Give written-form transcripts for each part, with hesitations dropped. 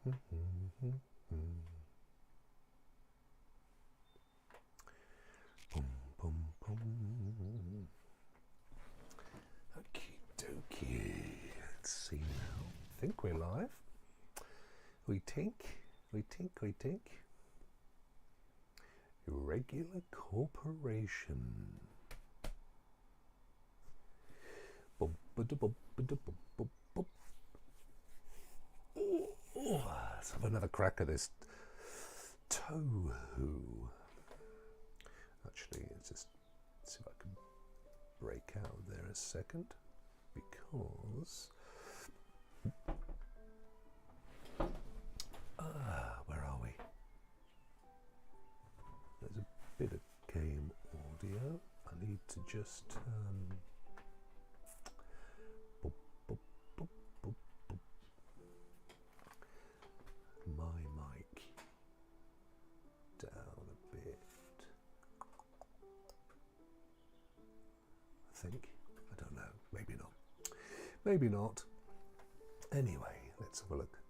Boom, boom, boom. Okie dokie. Let's see now. I think we're live. We tink. Irregular corporation. Let's have another crack at this tohu. Actually, let's just see if I can break out there a second, because where are we? There's a bit of game audio. I need to just my mic down a bit. I think. I don't know. Maybe not. Maybe not. Anyway, let's have a look.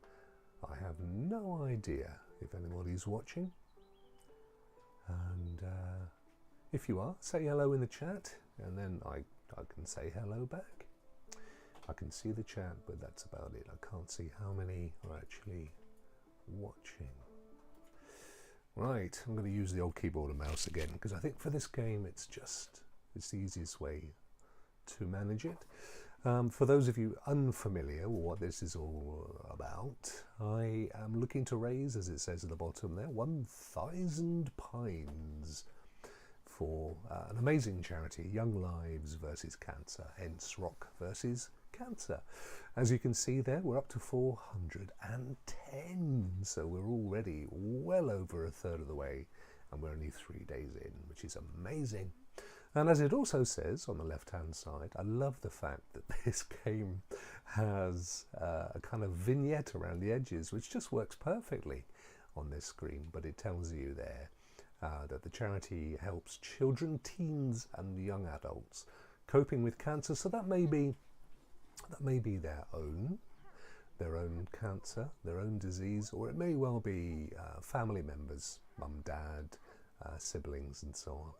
I have no idea if anybody's watching. And if you are, say hello in the chat, and then I can say hello back. I can see the chat, but that's about it. I can't see how many are actually watching. Right, I'm going to use the old keyboard and mouse again, because I think for this game it's the easiest way to manage it. For those of you unfamiliar with what this is all about, I am looking to raise, as it says at the bottom there, 1,000 pines for an amazing charity, Young Lives versus Cancer, hence Rokk versus Cancer. As you can see there, we're up to 410, so we're already well over a third of the way, and we're only 3 days in, which is amazing. And as it also says on the left-hand side, I love the fact that this game has a kind of vignette around the edges, which just works perfectly on this screen. But it tells you there that the charity helps children, teens, and young adults coping with cancer. So that may be their own cancer, their own disease, or it may well be family members, mum, dad, siblings, and so on.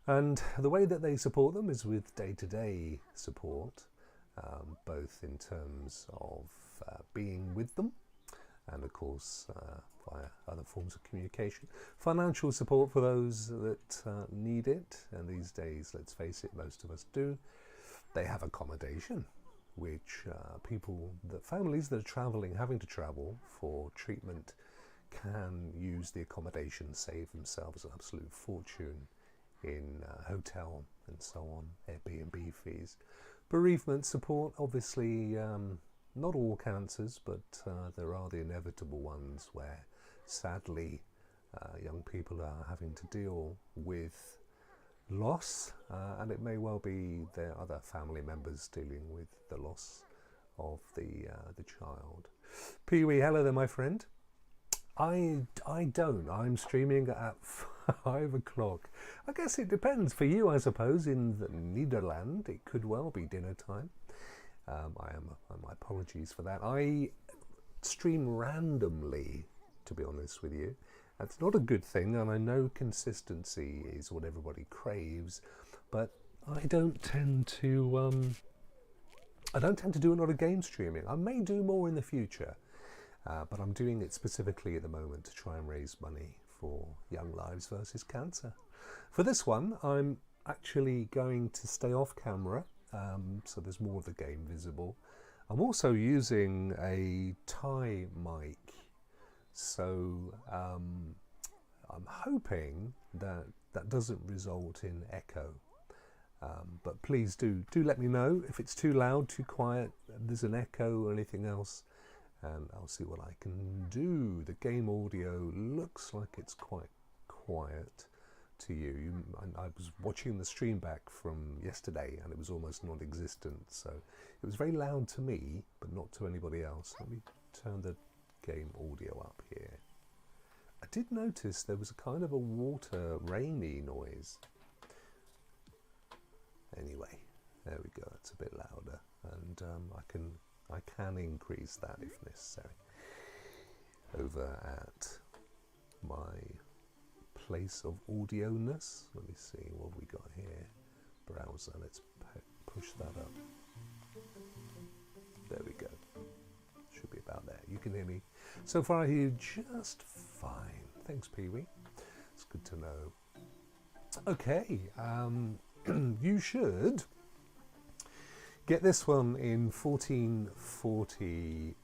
And the way that they support them is with day-to-day support, both in terms of being with them and, of course, via other forms of communication. Financial support for those that need it, and these days, let's face it, most of us do. They have accommodation, which families that are travelling, having to travel for treatment, can use the accommodation, save themselves an absolute fortune in hotel and so on, Airbnb fees. Bereavement support, obviously not all cancers, but there are the inevitable ones where sadly young people are having to deal with loss, and it may well be their other family members dealing with the loss of the child. Pee-wee, hello there, my friend. I don't. I'm streaming at 5 o'clock. I guess it depends. For you, I suppose, in the Netherlands, it could well be dinner time. My apologies for that. I stream randomly, to be honest with you. That's not a good thing, and I know consistency is what everybody craves, but I don't tend to do a lot of game streaming. I may do more in the future. But I'm doing it specifically at the moment to try and raise money for Young Lives versus Cancer. For this one, I'm actually going to stay off camera, so there's more of the game visible. I'm also using a tie mic, so I'm hoping that that doesn't result in echo. But please do let me know if it's too loud, too quiet, there's an echo or anything else. And I'll see what I can do. The game audio looks like it's quite quiet to you. I was watching the stream back from yesterday and it was almost non-existent. So it was very loud to me, but not to anybody else. Let me turn the game audio up here. I did notice there was a kind of a water rainy noise. Anyway, there we go. It's a bit louder, and I can increase that if necessary. over at my place of audio-ness. Let me see what we got here. Browser, let's push that up. There we go. Should be about there. You can hear me. So far I hear you just fine. Thanks, Pee-wee. It's good to know. Okay, you should get this one in 1440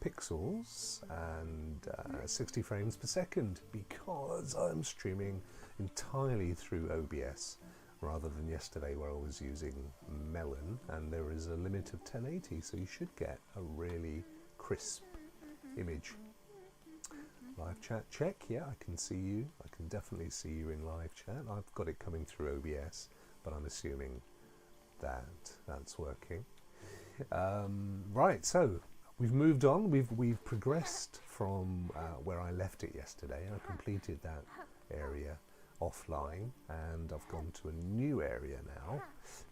pixels and 60 frames per second, because I'm streaming entirely through OBS rather than yesterday where I was using Melon, and there is a limit of 1080, so you should get a really crisp image. Live chat check, yeah, I can see you. I can definitely see you in live chat. I've got it coming through OBS, but I'm assuming that that's working. Right, so we've moved on. We've progressed from where I left it yesterday. I completed that area offline, and I've gone to a new area now,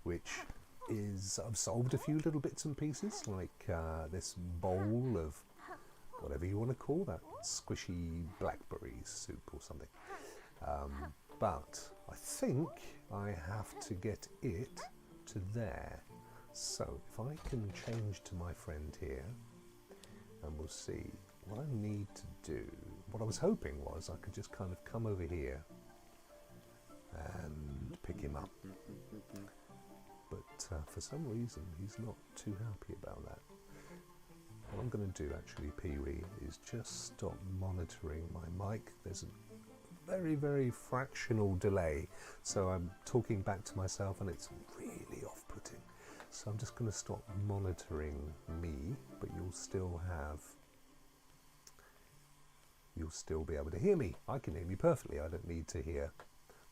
which is I've solved a few little bits and pieces, like this bowl of whatever you want to call that, squishy blackberry soup or something. But I think I have to get it to there. So if I can change to my friend here, and we'll see what I need to do. What I was hoping was I could just kind of come over here and pick him up. But for some reason he's not too happy about that. What I'm going to do actually, Pee-wee, is just stop monitoring my mic. There's a very, very fractional delay, so I'm talking back to myself and it's really off-putting. So I'm just going to stop monitoring me, but you'll still be able to hear me. I can hear me perfectly. I don't need to hear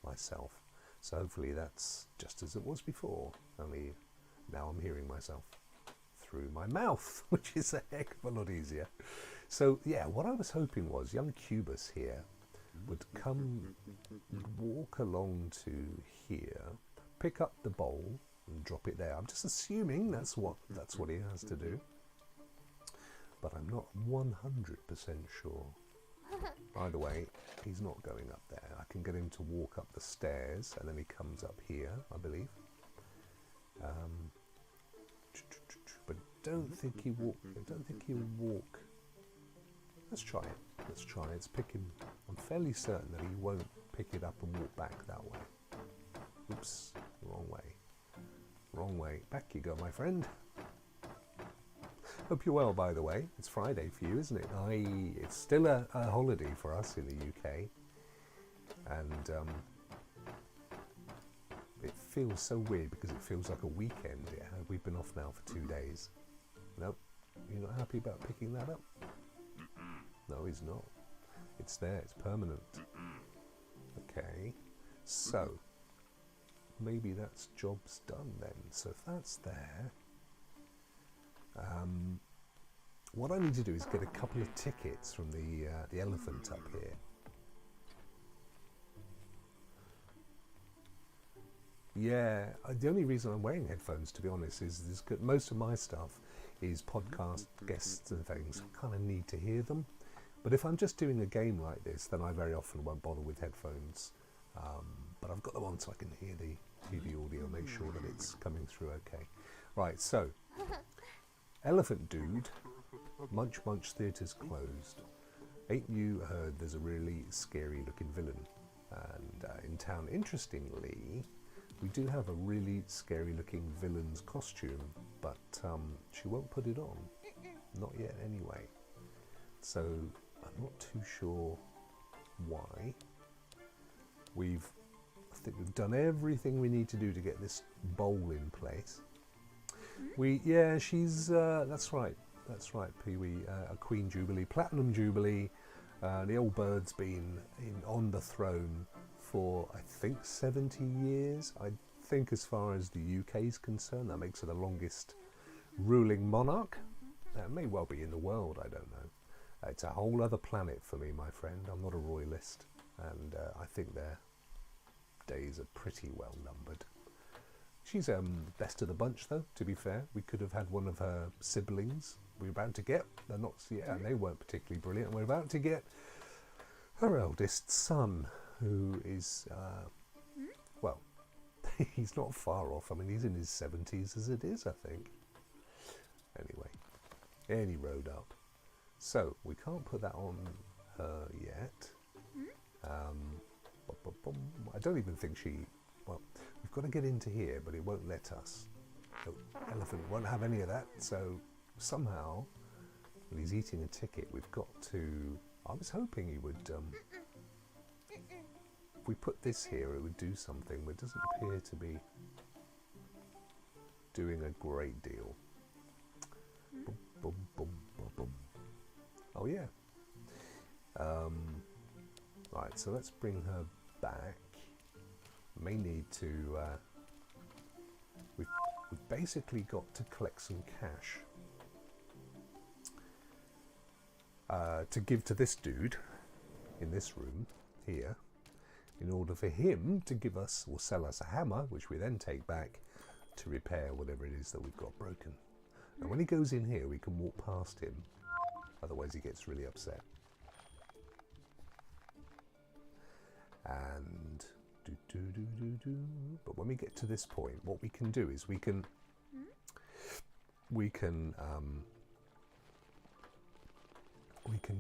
myself. So hopefully that's just as it was before, only now I'm hearing myself through my mouth, which is a heck of a lot easier. So yeah, what I was hoping was young Cubus here would walk along to here, pick up the bowl and drop it there. I'm just assuming that's what he has to do, but I'm not 100% sure. Either way, he's not going up there. I can get him to walk up the stairs, and then he comes up here, I believe. But don't think he walk. Don't think he'll walk. Let's try it. Let's try it. Let's pick him. I'm fairly certain that he won't pick it up and walk back that way. Oops, wrong way. Wrong way. Back you go, my friend. Hope you're well, by the way. It's Friday for you, isn't it? It's still a holiday for us in the UK. And it feels so weird because it feels like a weekend. Yeah, we've been off now for 2 days. Nope. You're not happy about picking that up? No, he's not. It's there. It's permanent. Okay. So, maybe that's job's done then. So if that's there... what I need to do is get a couple of tickets from the elephant up here. Yeah, the only reason I'm wearing headphones, to be honest, is most of my stuff is podcast guests and things. I kind of need to hear them. But if I'm just doing a game like this, then I very often won't bother with headphones. But I've got them on so I can hear the TV audio, make sure that it's coming through okay. Right, so... Elephant Dude, Munch Munch Theatre's closed. Ain't you heard there's a really scary looking villain? And in town, interestingly, we do have a really scary looking villain's costume, but she won't put it on. Not yet anyway. So I'm not too sure why. I think we've done everything we need to do to get this bowl in place. Yeah, she's, that's right, Pee-wee, a Queen Jubilee, Platinum Jubilee. The old bird's been on the throne for, I think, 70 years. I think as far as the UK is concerned, that makes her the longest ruling monarch. It may well be in the world, I don't know. It's a whole other planet for me, my friend. I'm not a royalist, and I think their days are pretty well numbered. She's best of the bunch, though, to be fair. We could have had one of her siblings we were about to get. They're not, yeah, they weren't particularly brilliant. And we're about to get her eldest son, who is, well, he's not far off. I mean, he's in his 70s as it is, I think. Anyway, any road up. So, we can't put that on her yet. I don't even think she... Well, we've got to get into here, but it won't let us. The elephant won't have any of that, so somehow, when he's eating a ticket, we've got to... I was hoping he would... if we put this here, it would do something, but it doesn't appear to be doing a great deal. Boom, boom, boom, boom, boom. Oh, yeah. Right, so let's bring her back. May need to... we've basically got to collect some cash to give to this dude in this room here, in order for him to give us or sell us a hammer, which we then take back to repair whatever it is that we've got broken. And when he goes in here, we can walk past him. Otherwise, he gets really upset. And but when we get to this point, what we can do is we can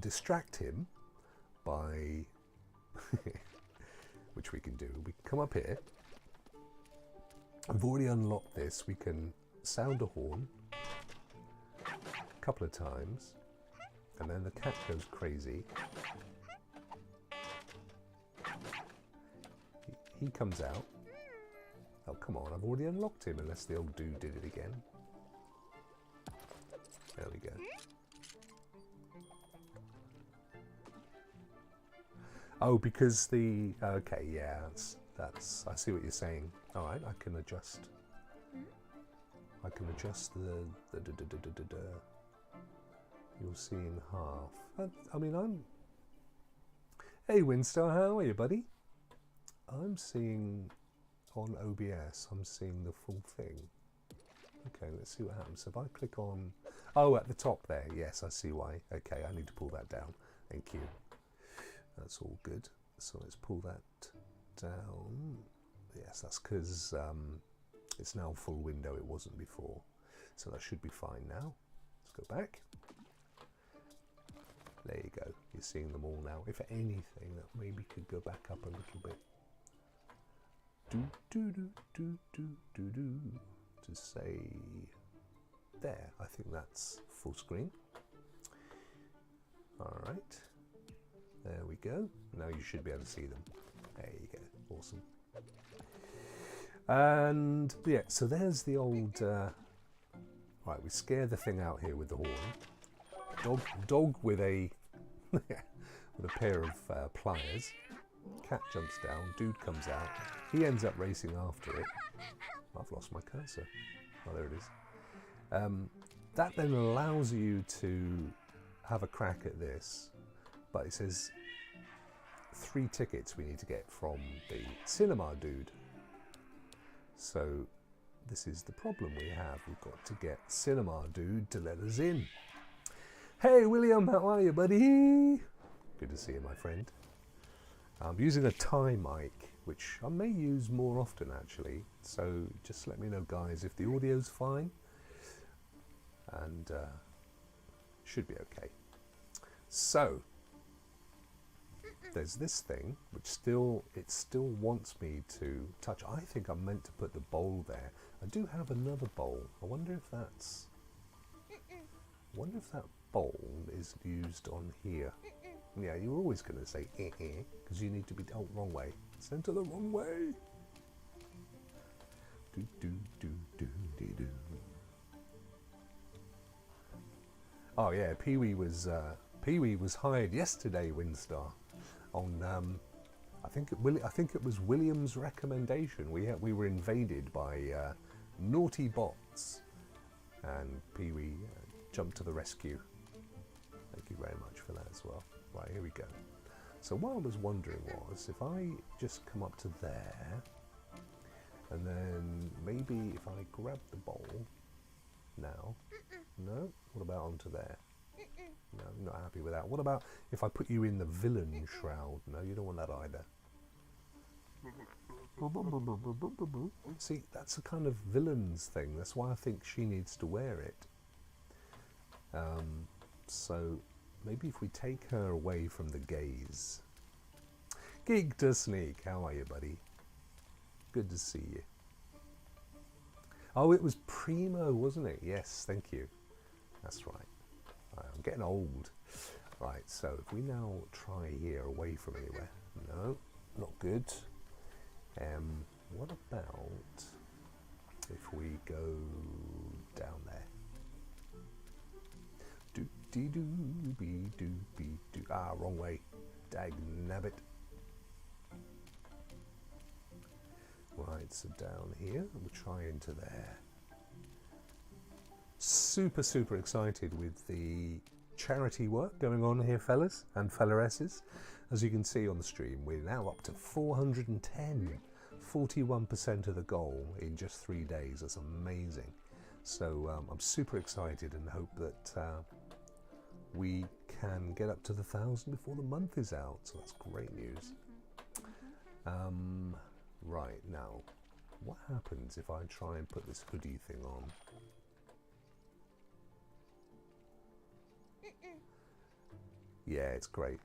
distract him by which we can do. We can come up here. I've already unlocked this. We can sound a horn a couple of times, and then the cat goes crazy. He comes out. Oh, come on, I've already unlocked him, unless the old dude did it again. There we go. Oh, because the... Okay, yeah, that's... I see what you're saying. All right, I can adjust. I can adjust the You're seeing half. I mean, I'm... Hey, Winstar, how are you, buddy? I'm seeing on OBS, I'm seeing the full thing. Okay, let's see what happens. So if I click on... Oh, at the top there. Yes, I see why. Okay, I need to pull that down. Thank you. That's all good. So let's pull that down. Yes, that's because it's now full window. It wasn't before. So that should be fine now. Let's go back. There you go. You're seeing them all now. If anything, that maybe could go back up a little bit. To say there. I think that's full screen. All right. There we go. Now you should be able to see them. There you go. Awesome. And yeah, so there's the old... right, we scare the thing out here with the horn. Dog with a with a pair of pliers. Cat jumps down. Dude comes out. He ends up racing after it. I've lost my cursor. Oh, there it is. That then allows you to have a crack at this. But it says 3 tickets we need to get from the cinema dude. So this is the problem we have. We've got to get cinema dude to let us in. Hey William, how are you, buddy? Good to see you, my friend. I'm using a tie mic, which I may use more often actually. So just let me know, guys, if the audio's fine. And should be okay. So there's this thing which still wants me to touch. I think I'm meant to put the bowl there. I do have another bowl. I wonder if that's... I wonder if that bowl is used on here. Yeah, you were always going to say because you need to be... Oh, wrong way. Sent to the wrong way. Do do do do do do. Oh yeah, Pee-wee was hired yesterday, Winstar. On I think it was William's recommendation. We were invaded by naughty bots, and Pee-wee jumped to the rescue. Thank you very much for that as well. Right, here we go. So what I was wondering was, if I just come up to there, And then maybe if I grab the bowl now. No? What about onto there? No, I'm not happy with that. What about if I put you in the villain shroud? No, you don't want that either. See, that's a kind of villain's thing. That's why I think she needs to wear it. So maybe if we take her away from the gaze. Geek to Sneak, how are you, buddy? Good to see you. Oh, it was Primo, wasn't it? Yes, thank you. That's right. I'm getting old. Right, so if we now try here, away from anywhere. No, not good. What about if we go down there? Do-dee-doo-be-doo-be-doo. Ah, wrong way. Dag nabbit. Right, so down here, we'll try into there. Super, super excited with the charity work going on here, fellas and fellaresses. As you can see on the stream, we're now up to 410. 41% of the goal in just 3 days. That's amazing. So I'm super excited and hope that we can get up to the 1,000 before the month is out. So that's great news. Right, now, what happens if I try and put this hoodie thing on? Yeah, it's great.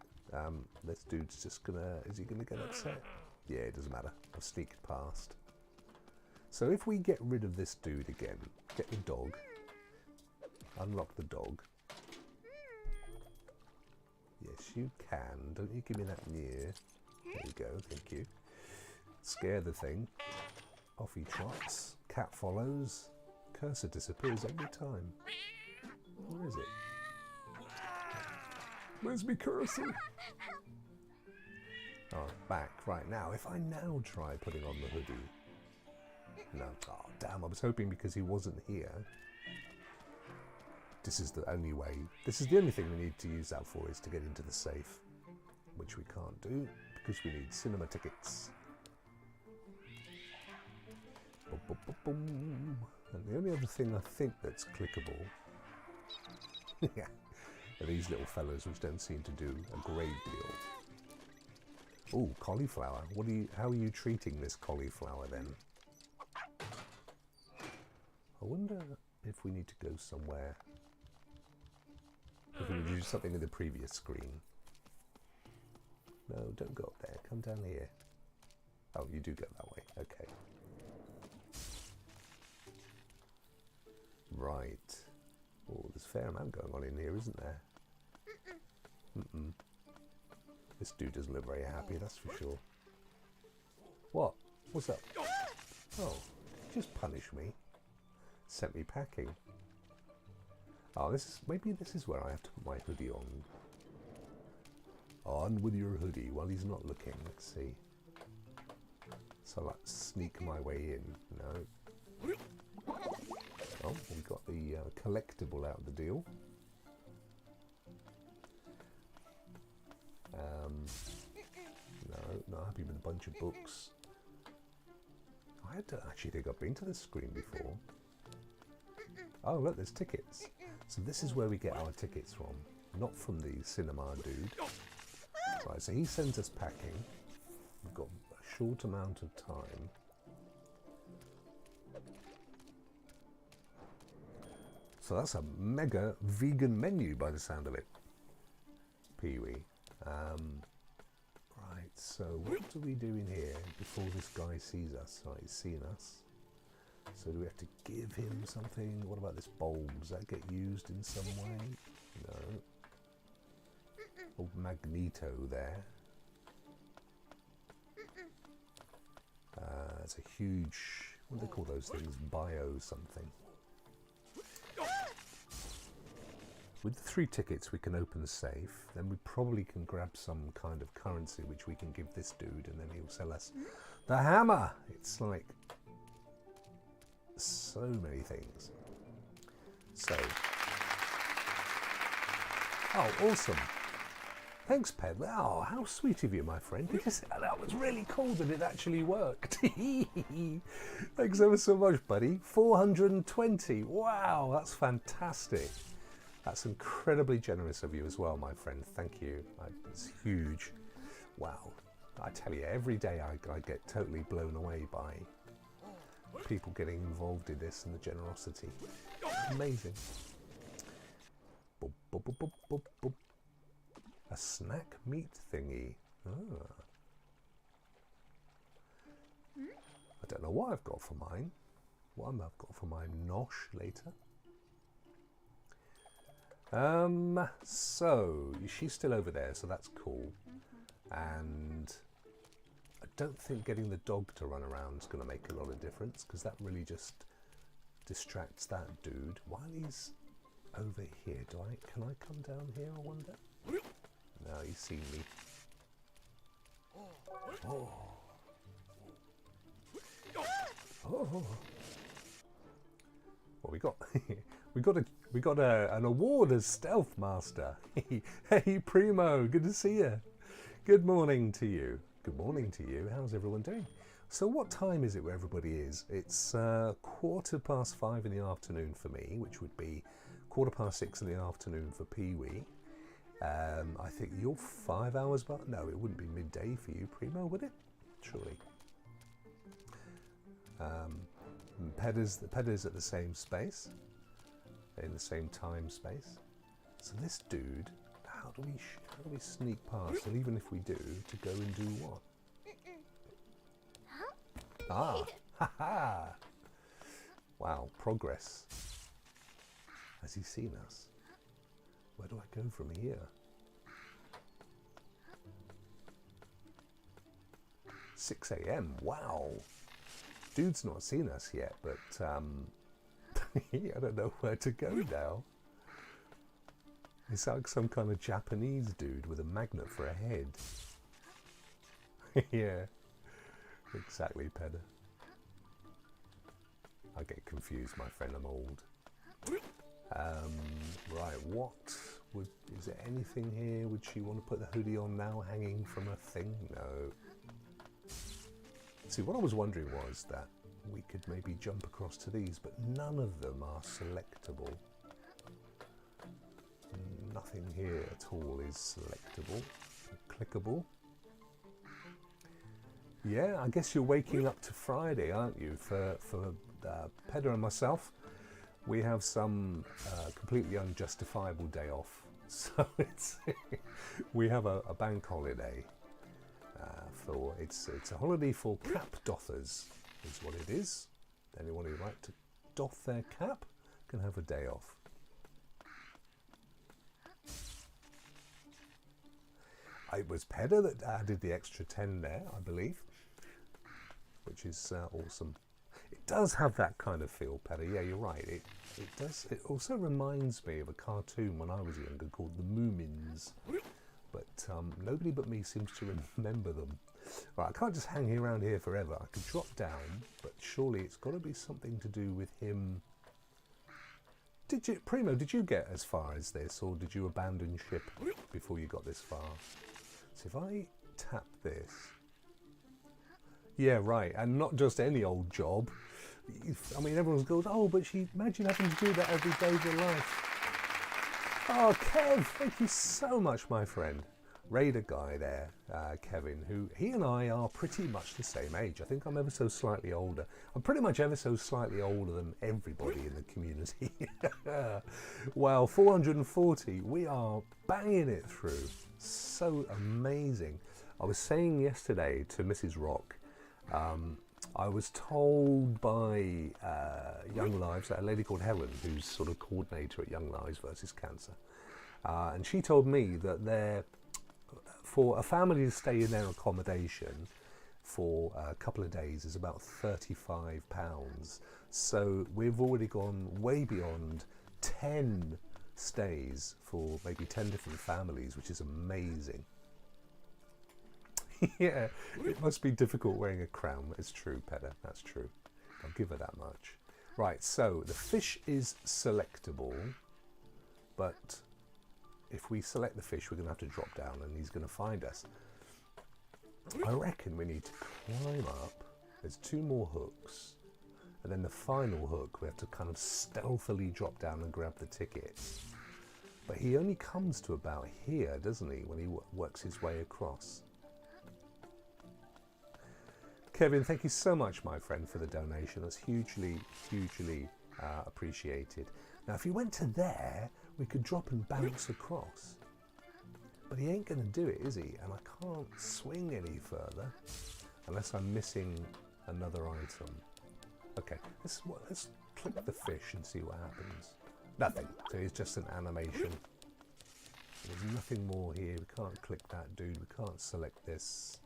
This dude's just gonna... Is he gonna get upset? Yeah, it doesn't matter. I've sneaked past. So if we get rid of this dude again, get the dog, unlock the dog. Yes, you can. Don't you give me that near. There you go, thank you. Scare the thing. Off he trots. Cat follows. Cursor disappears every time. Where is it? Where's me cursor? Oh, back. Right, now, if I now try putting on the hoodie. No. Oh, damn, I was hoping because he wasn't here. This is the only way. This is the only thing we need to use that for, is to get into the safe. Which we can't do, because we need cinema tickets. Boom, boom, boom, boom. And the only other thing I think that's clickable yeah, are these little fellows, which don't seem to do a great deal. Oh, cauliflower. How are you treating this cauliflower then? I wonder if we need to go somewhere. If we need to do something in the previous screen. No, don't go up there. Come down here. Oh, you do go that way. Okay. Right. Oh, there's a fair amount going on in here, isn't there? Mm-mm. This dude doesn't look very happy, that's for sure. What? What's up? Oh, just punish me. Sent me packing. Oh, maybe this is where I have to put my hoodie on. On with your hoodie while he's not looking. Let's see. So let's sneak my way in. No. Oh, we got the collectible out of the deal. No, not happy with a bunch of books. I don't actually think I've been to this screen before. Oh, look, there's tickets. So this is where we get our tickets from, not from the cinema dude. Right, so he sends us packing. We've got a short amount of time. So that's a mega vegan menu by the sound of it. Pee-wee. Right, so what do we do in here before this guy sees us? Right, he's seen us. So do we have to give him something? What about this bulb? Does that get used in some way? No. Old Magneto there. It's a huge, what do they call those things? Bio something. With the 3 tickets we can open the safe, then we probably can grab some kind of currency which we can give this dude, and then he'll sell us the hammer. It's like so many things. So, oh, awesome. Thanks, Ped. Oh, how sweet of you, my friend. That was really cool that it actually worked. Thanks ever so much, buddy. 420. Wow, that's fantastic. That's incredibly generous of you as well, my friend. Thank you. It's huge. Wow. I tell you, every day I get totally blown away by people getting involved in this and the generosity. Amazing. Boop, boop, boop, boop, boop, boop. A snack meat thingy. Ah. I don't know what I've got for mine. What I've got for my nosh later. So she's still over there, so that's cool. And I don't think getting the dog to run around is going to make a lot of difference, because that really just distracts that dude. While he's over here, can I come down here, I wonder? No, he's seen me. Oh. Oh. What we got? we got an award as Stealth Master. Hey Primo, good to see you. Good morning to you. Good morning to you. How's everyone doing? So what time is it where everybody is? It's 5:15 in the afternoon for me, which would be 6:15 in the afternoon for Pee-wee. I think you're 5 hours back. No, it wouldn't be midday for you, Primo, would it? Surely. Pedder's at the same space, in the same time space. So this dude, how do we sneak past? And even if we do, to go and do what? Ah, ha. Wow, progress. Has he seen us? Where do I go from here? 6 a.m. Wow. Dude's not seen us yet, but I don't know where to go now. It's like some kind of Japanese dude with a magnet for a head. Yeah, exactly, Pedder. I get confused, my friend, I'm old. Right, is there anything here? Would she want to put the hoodie on now, hanging from a thing? No. See, what I was wondering was that we could maybe jump across to these, but none of them are selectable. Nothing here at all is selectable, clickable. Yeah, I guess you're waking up to Friday, aren't you? For Pedder and myself, we have some completely unjustifiable day off. So we have a bank holiday. It's a holiday for cap doffers, is what it is. Anyone who'd like to doff their cap can have a day off. It was Pedder that added the extra 10 there, I believe, which is awesome. It does have that kind of feel, Pedder. Yeah, you're right. It does. It also reminds me of a cartoon when I was younger called The Moomins, but nobody but me seems to remember them. Right, I can't just hang around here forever. I could drop down, but surely it's got to be something to do with him. Primo, did you get as far as this, or did you abandon ship before you got this far? So if I tap this, yeah, right, and not just any old job. I mean, everyone goes, oh, but imagine having to do that every day of your life. Oh, Kev, thank you so much, my friend. Raider guy there, Kevin, who he and I are pretty much the same age. I think I'm ever so slightly older. I'm pretty much ever so slightly older than everybody in the community. Wow, 440. We are banging it through. So amazing. I was saying yesterday to Mrs. Rokk, I was told by Young Lives, a lady called Helen, who's sort of coordinator at Young Lives versus Cancer, and she told me that for a family to stay in their accommodation for a couple of days is about £35. So we've already gone way beyond 10 stays for maybe 10 different families, which is amazing. Yeah, it must be difficult wearing a crown. It's true, Pedder, that's true. I'll give her that much. Right, so the fish is selectable, but if we select the fish, we're going to have to drop down and he's going to find us. I reckon we need to climb up. There's 2 more hooks. And then the final hook, we have to kind of stealthily drop down and grab the tickets. But he only comes to about here, doesn't he, when he works his way across. Kevin, thank you so much, my friend, for the donation. That's hugely, hugely appreciated. Now, if he went to there, we could drop and bounce across. But he ain't going to do it, is he? And I can't swing any further unless I'm missing another item. Okay, let's click the fish and see what happens. Nothing. So it's just an animation. There's nothing more here. We can't click that dude. We can't select this.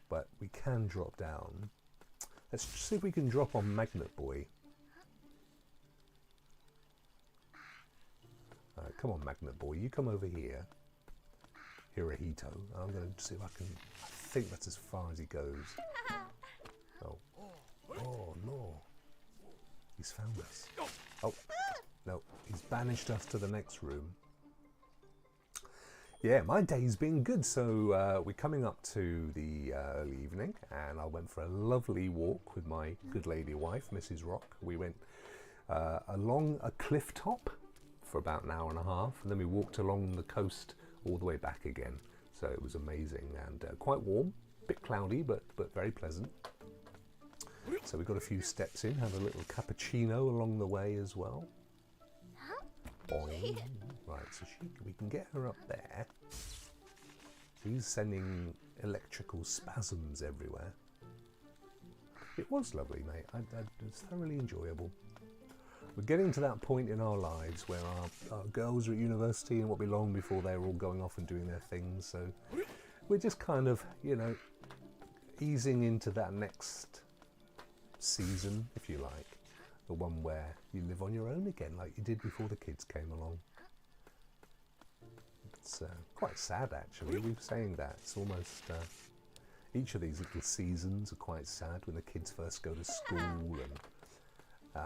But we can drop down. Let's see if we can drop on Magnet Boy. Come on, Magnet Boy. You come over here. Hirohito. I'm going to see if I can... I think that's as far as he goes. Oh. Oh, no. He's found us. Oh. No. He's banished us to the next room. Yeah, my day's been good. So we're coming up to the early evening, and I went for a lovely walk with my good lady wife, Mrs. Rokk. We went along a cliff top for about an hour and a half, and then we walked along the coast all the way back again. So it was amazing and quite warm, a bit cloudy, but very pleasant. So we got a few steps in, had a little cappuccino along the way as well. Boing. Right, so we can get her up there. He's sending electrical spasms everywhere. It was lovely, mate. It was thoroughly enjoyable. We're getting to that point in our lives where our girls are at university and won't be long before they're all going off and doing their things. So we're just kind of, you know, easing into that next season, if you like. The one where you live on your own again, like you did before the kids came along. It's quite sad, actually. We were saying that. It's almost... each of these little seasons are quite sad when the kids first go to school and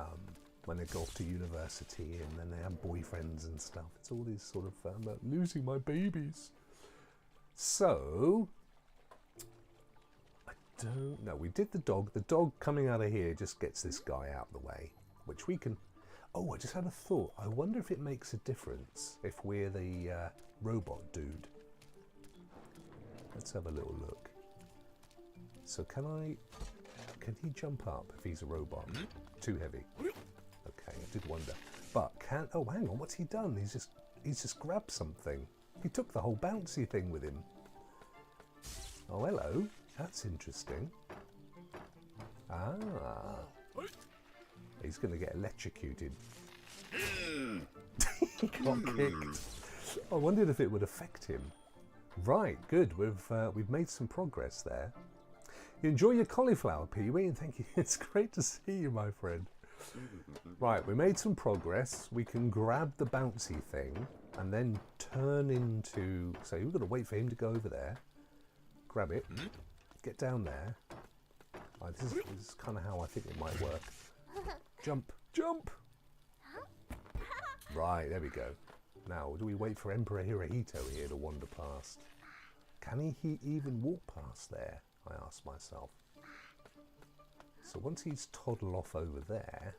when they go off to university and then they have boyfriends and stuff. It's all these sort of about losing my babies. So... don't know. We did the dog. The dog coming out of here just gets this guy out of the way, which we can... Oh, I just had a thought. I wonder if it makes a difference if we're the robot dude. Let's have a little look. So can he jump up if he's a robot? Too heavy. Okay, I did wonder. But oh, hang on. What's he done? He's just grabbed something. He took the whole bouncy thing with him. Oh, hello. That's interesting. Ah. He's going to get electrocuted. He got kicked. I wondered if it would affect him. Right, good. We've made some progress there. You enjoy your cauliflower, Pee-wee, and thank you. It's great to see you, my friend. Right, we made some progress. We can grab the bouncy thing and then turn into... So we've got to wait for him to go over there. Grab it. Get down there. Right, this is kind of how I think it might work. Jump, jump! Right, there we go. Now, do we wait for Emperor Hirohito here to wander past? Can he even walk past there? I ask myself. So once he's toddled off over there,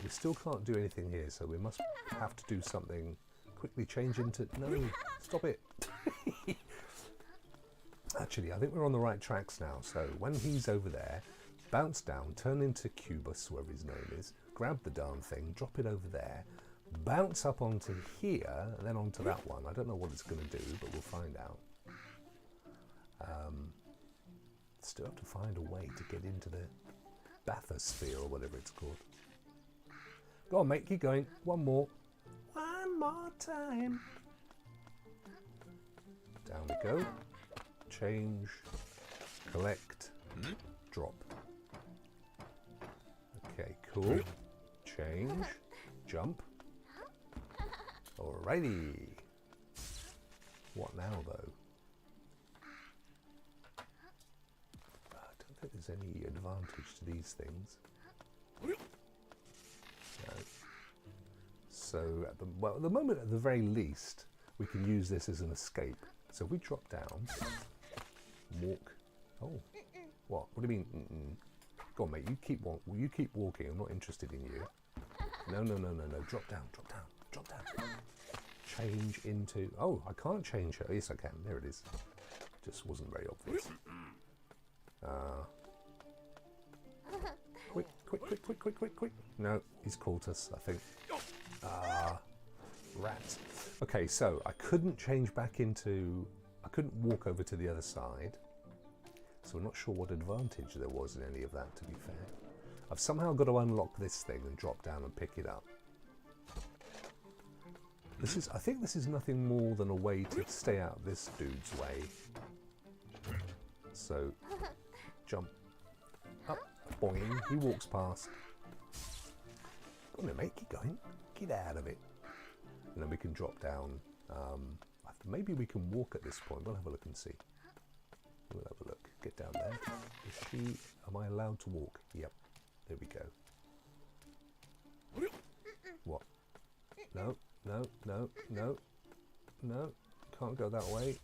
we still can't do anything here, so we must have to do something. Quickly change into... No, stop it! Actually, I think we're on the right tracks now. So when he's over there, bounce down, turn into Cubus, whoever his name is, grab the darn thing, drop it over there, bounce up onto here, and then onto that one. I don't know what it's going to do, but we'll find out. Still have to find a way to get into the bathysphere or whatever it's called. Go on, mate, keep going. One more. One more time. Down we go. Change, collect, drop. Okay, cool. Change, jump. Alrighty. What now, though? I don't think there's any advantage to these things. No. So at the moment, at the very least, we can use this as an escape. So if we drop down, walk. Oh, what? What do you mean? Go on, mate. You keep walking. I'm not interested in you. No. Drop down. Change into. Oh, I can't change her. Yes, I can. There it is. Just wasn't very obvious. Quick. No, he's caught us, I think. Rat. Okay, so I couldn't change back into... I couldn't walk over to the other side. So I'm not sure what advantage there was in any of that, to be fair. I've somehow got to unlock this thing and drop down and pick it up. I think this is nothing more than a way to stay out of this dude's way. So, jump. Up. Boing. He walks past. Go on then, mate. Keep going. Get out of it. And then we can drop down. Maybe we can walk at this point. We'll have a look and see. We'll have a look. Get down there. Is she... Am I allowed to walk? Yep. There we go. What? No. Can't go that way.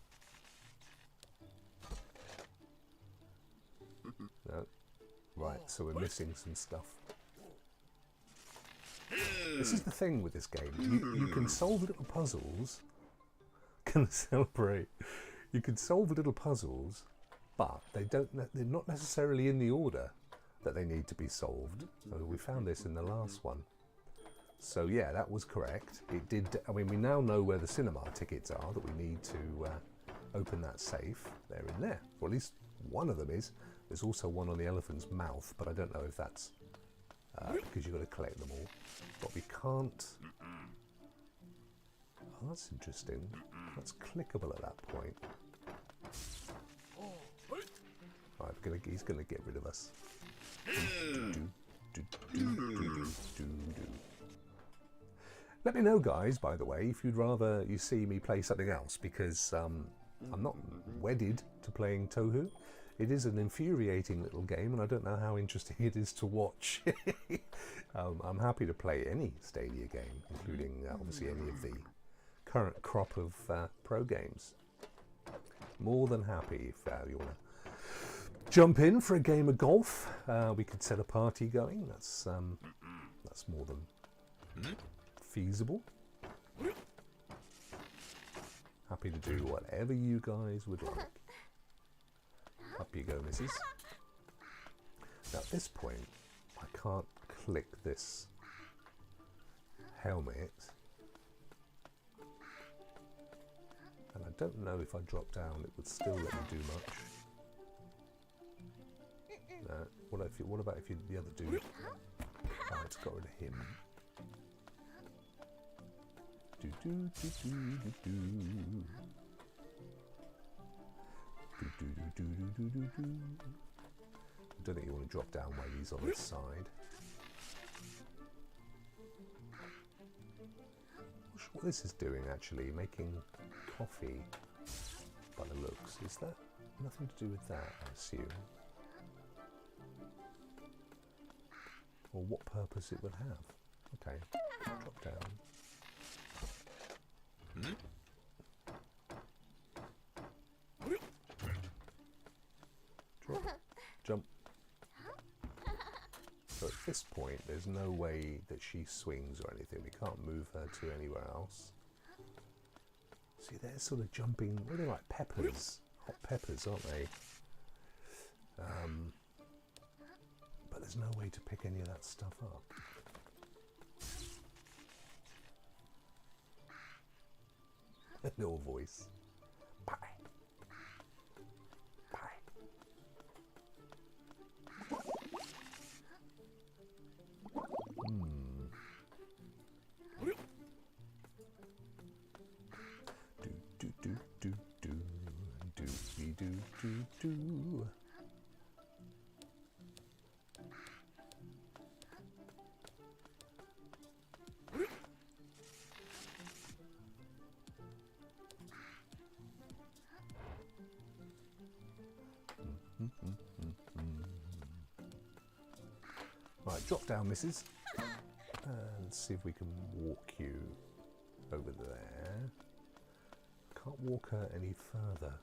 No. Right, so we're missing some stuff. This is the thing with this game. You can solve little puzzles. Can celebrate. You can solve little puzzles, but they're not necessarily in the order that they need to be solved. So we found this in the last one. So yeah, that was correct. It did. I mean, we now know where the cinema tickets are that we need to open that safe. They're in there. Or at least one of them is. There's also one on the elephant's mouth, but I don't know if that's because you've got to collect them all. But we can't... Oh, that's interesting. That's clickable at that point. Right, he's going to get rid of us. Let me know, guys, by the way, if you'd rather you see me play something else, because I'm not wedded to playing Touhou. It is an infuriating little game, and I don't know how interesting it is to watch. I'm happy to play any Stadia game, including obviously any of the current crop of pro games. More than happy if you want to jump in for a game of golf. We could set a party going. That's more than feasible. Happy to do whatever you guys would like. Up you go, missus. Now at this point, I can't click this helmet. And I don't know if I drop down it would still let me do much. No. What about if you the other dude? Oh, it's got rid of him. I don't think you want to drop down while he's on this side. Not sure what this is doing actually, making coffee by the looks. Is that nothing to do with that, I assume? Or what purpose it would have? Okay, drop down. Drop, jump. So at this point, there's no way that she swings or anything. We can't move her to anywhere else. See, they're sort of jumping. They're like peppers, hot peppers, aren't they? But there's no way to pick any of that stuff up. A little voice. Bye. Bye. Do. Right, drop down, missus. And let's see if we can walk you over there. Can't walk her any further.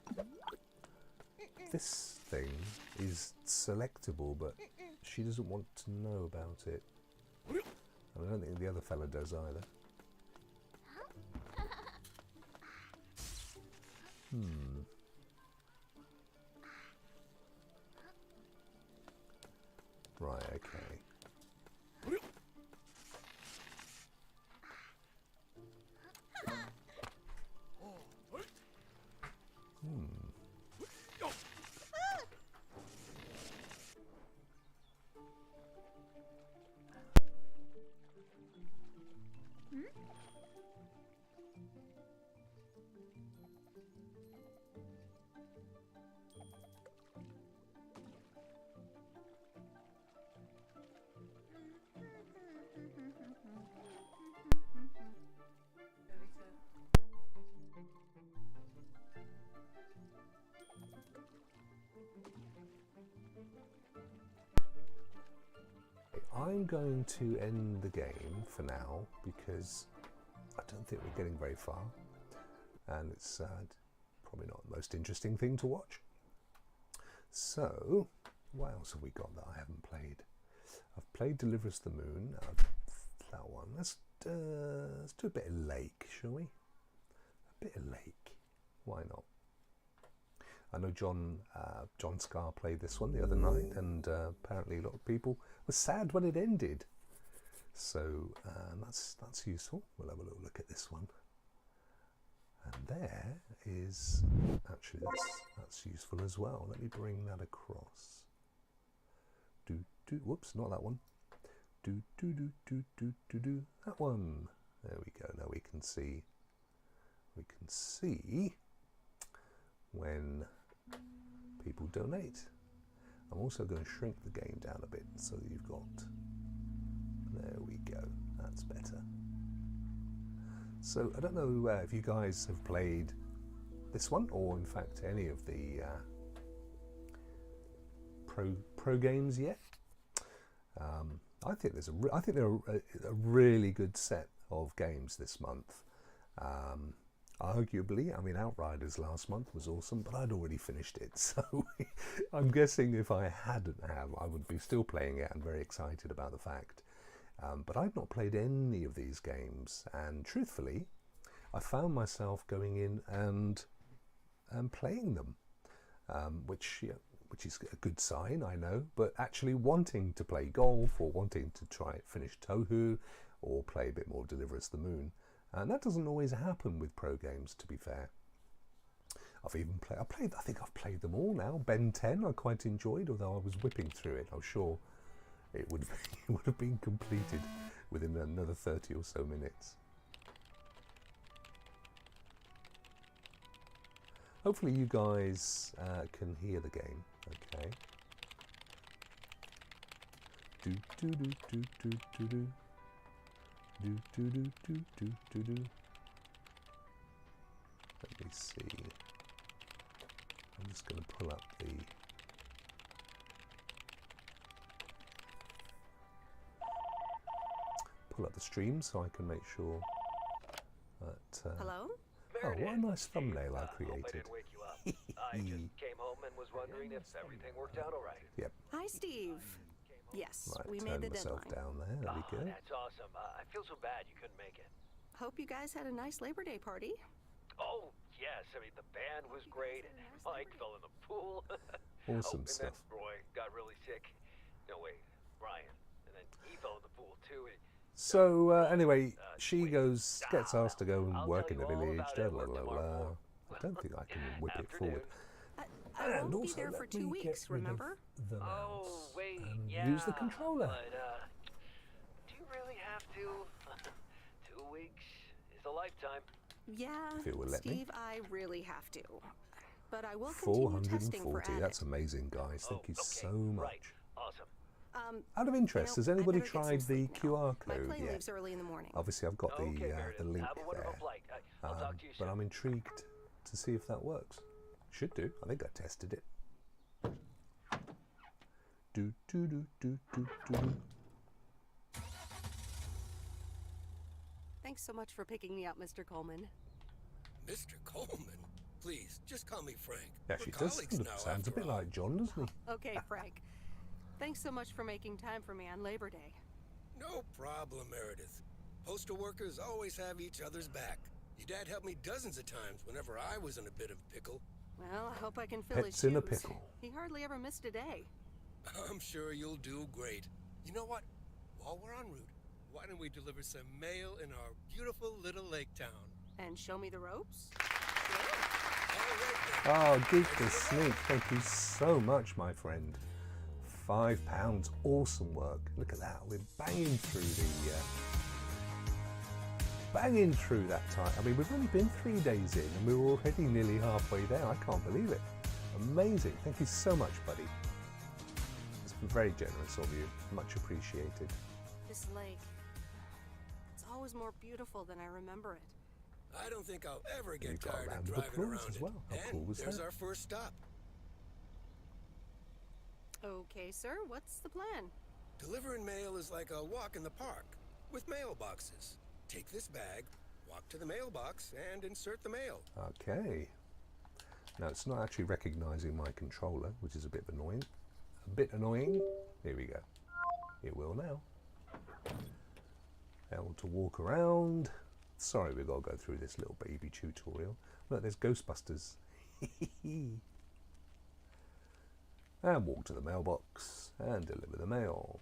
This thing is selectable, but she doesn't want to know about it. And I don't think the other fella does either. Right, okay. I'm going to end the game for now because I don't think we're getting very far, and it's probably not the most interesting thing to watch. So, what else have we got that I haven't played? I've played Deliver Us the Moon. That one. Let's do a bit of Lake, shall we? A bit of Lake. Why not? I know John Scar played this one the other night, and apparently a lot of people were sad when it ended. So that's useful. We'll have a little look at this one. And there is actually that's useful as well. Let me bring that across. Whoops, not that one. That one. There we go. Now we can see when people donate. I'm also going to shrink the game down a bit so that you've got, there we go, that's better. So I don't know if you guys have played this one, or in fact any of the pro games yet. I think they're a really good set of games this month. Arguably, I mean, Outriders last month was awesome, but I'd already finished it, so I'm guessing if I hadn't I would be still playing it and very excited about the fact. But I'd not played any of these games, and truthfully, I found myself going in and playing them, which is a good sign, I know, but actually wanting to play golf or wanting to finish Touhou or play a bit more Deliver Us the Moon. And that doesn't always happen with pro games, to be fair. I think I've played them all now. Ben 10 I quite enjoyed, although I was whipping through it. I'm sure it would have been completed within another 30 or so minutes. Hopefully you guys can hear the game, okay? Let me see. I'm just going to pull up the stream so I can make sure that. Hello? Oh, what a nice thumbnail I created. Hope I didn't wake you up. I just came home and was wondering if everything worked out all right. Yep. Hi, Steve. Yes, Right, we turn made the myself deadline. down there. There we go. That's awesome. I feel so bad you couldn't make it. Hope you guys had a nice Labor Day party. Oh, yes. I mean, the band was great, and Mike fell in the pool. Awesome and stuff. then Roy got really sick. No, wait, Brian. And then he fell in the pool, too. So anyway, she gets asked to go and work in the village. I don't think I can whip it forward. I And won't be also, there for let 2 me weeks, get rid of remember? the mouse Oh, wait, and yeah. use the controller. But, do you really have to? 2 weeks is a lifetime. Yeah, If it would let me. Steve, I really have to. But I will continue testing for 440. added. That's amazing, guys. Thank you okay, so much. Right. Awesome. Out of interest, has anybody I better get some tried the sleep now. QR My code plane yet? leaves early in the morning. Obviously, I've got Okay, the Meredith. link Have a wonderful there. flight. I'll talk to you But soon. I'm intrigued to see if that works. Should do. I think I tested it. Thanks so much for picking me up, Mr. Coleman. Mr. Coleman? Please, just call me Frank. Yeah, We're she does. colleagues now, Sounds a after bit all. like John, doesn't he? Okay, Frank. Thanks so much for making time for me on Labor Day. No problem, Meredith. Postal workers always have each other's back. Your dad helped me dozens of times whenever I was in a bit of a pickle. Well, I hope I can fill his Pets shoes. in a pickle. He hardly ever missed a day. I'm sure you'll do great. You know what? While we're en route, why don't we deliver some mail in our beautiful little lake town? And show me the ropes? All right, then. Oh, Geek the Sneak, thank you so much, my friend. £5, awesome work. Look at that, we're banging through that time. I mean, we've only been 3 days in and we're already nearly halfway there. I can't believe it. Amazing. Thank you so much, buddy. It's been very generous of you. Much appreciated. This lake, it's always more beautiful than I remember it. I don't think I'll ever get You've got a tired of round of driving applause around as it. well. How And cool was there's that? our first stop. Okay, sir, what's the plan? Delivering mail is like a walk in the park with mailboxes. Take this bag, walk to the mailbox, and insert the mail. Okay. Now, it's not actually recognizing my controller, which is a bit annoying. Here we go. It will now. Able to walk around. Sorry, we've got to go through this little baby tutorial. Look, there's Ghostbusters. And walk to the mailbox and deliver the mail.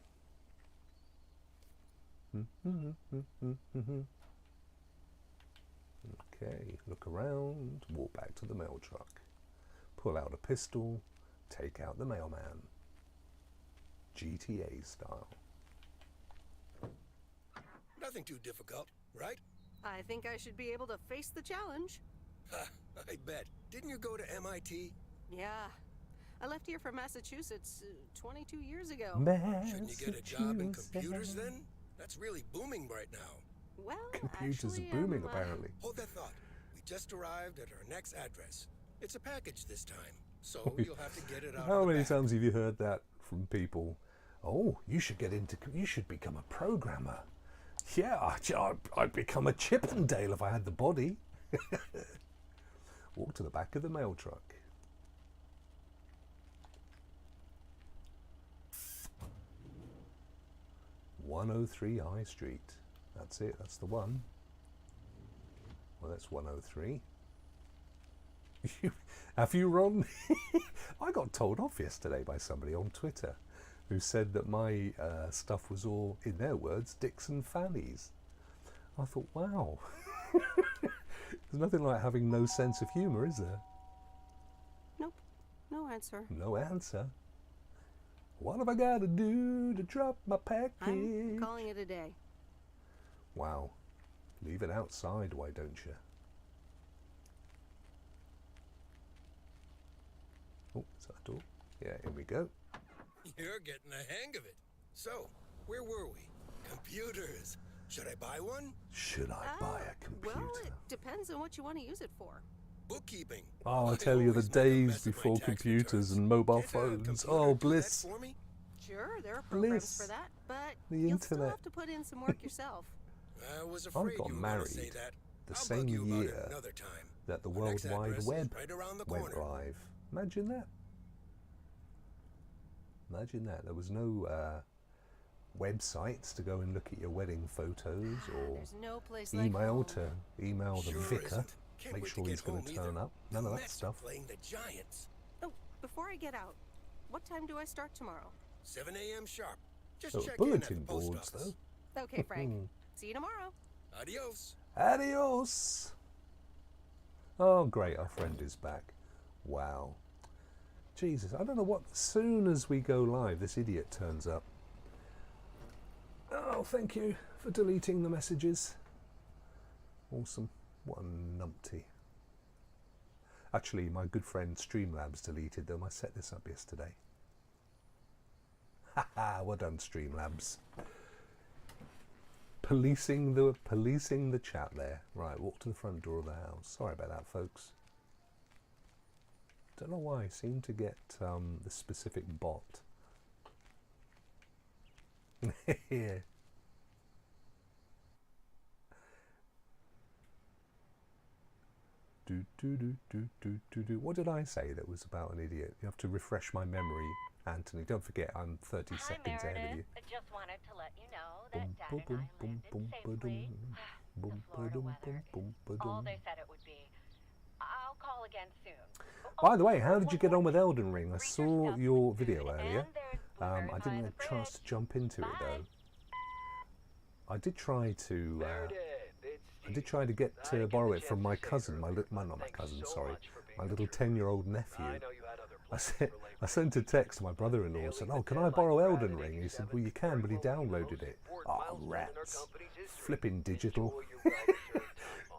Okay, look around, walk back to the mail truck. Pull out a pistol, take out the mailman. GTA style. Nothing too difficult, right? I think I should be able to face the challenge. Ha, I bet. Didn't you go to MIT? Yeah. I left here from Massachusetts 22 years ago. Shouldn't you get a job in computers then? That's really booming right now. Well, Computers actually, are booming, I'm, apparently. Hold that thought. We just arrived at our next address. It's a package this time, so you'll have to get it out. How of the many bag. times have you heard that from people? Oh, you should become a programmer. Yeah, I'd become a Chippendale if I had the body. Walk to the back of the mail truck. "103 High Street." That's it, that's the one. Well, that's 103. Have you, Ron? I got told off yesterday by somebody on Twitter who said that my stuff was all, in their words, dicks and fannies. I thought, wow. There's nothing like having no sense of humour, is there? Nope. No answer. No answer. What have I got to do to drop my package? I'm calling it a day. Wow. Leave it outside, why don't you? Oh, is that a door? Yeah, here we go. You're getting the hang of it. So, where were we? Computers. Should I buy one? Should I buy a computer? Well, it depends on what you want to use it for. Bookkeeping. Oh, I I tell you, the always make a days mess of my before tax computers returns. and mobile Can't a phones. computer Oh, do that bliss. for me? Sure, there are programs Bliss. for that, but The you'll still internet. have to put in some work yourself. I was afraid got you were going to say married that. the I'll same bug you about it year another time. that the Our World next Wide address is Web right around the went corner. live. Imagine that. Imagine that. There was no websites to go and look at your wedding photos or There's no place like email home. to email the Sure vicar. isn't. Can't Make wait sure to he's get going home to either. turn up. None of The that Mets are stuff. Playing the Giants. Oh, before I get out, what time do I start tomorrow? 7 a.m. sharp. Just Oh, check in at bulletin the post boards, office. though. Okay, Frank. See you tomorrow. Adios. Adios. Oh, great. Our friend is back. Wow. Jesus, I don't know what. As soon as we go live, this idiot turns up. Oh, thank you for deleting the messages. Awesome. What a numpty. Actually, my good friend Streamlabs deleted them. I set this up yesterday. Haha, well done, Streamlabs. Policing the chat there. Right, walk to the front door of the house. Sorry about that, folks. Don't know why I seem to get the specific bot. What did I say that was about an idiot? You have to refresh my memory, Anthony. Don't forget, I'm 30 seconds ahead of you. I just wanted to let you know that Dad and I landed safely. The Florida weather is all they said it would be. I'll call again soon. By the way, how did you get on with Elden Ring? I saw your video earlier. I didn't have a chance to jump into it though. I did try to. I did try to get to borrow it from my cousin, not my cousin, sorry, my little 10-year-old nephew. I sent a text to my brother-in-law and said, "Oh, can I borrow Elden Ring?" He said, "Well, you can," but he downloaded it. Oh, rats. Flipping digital.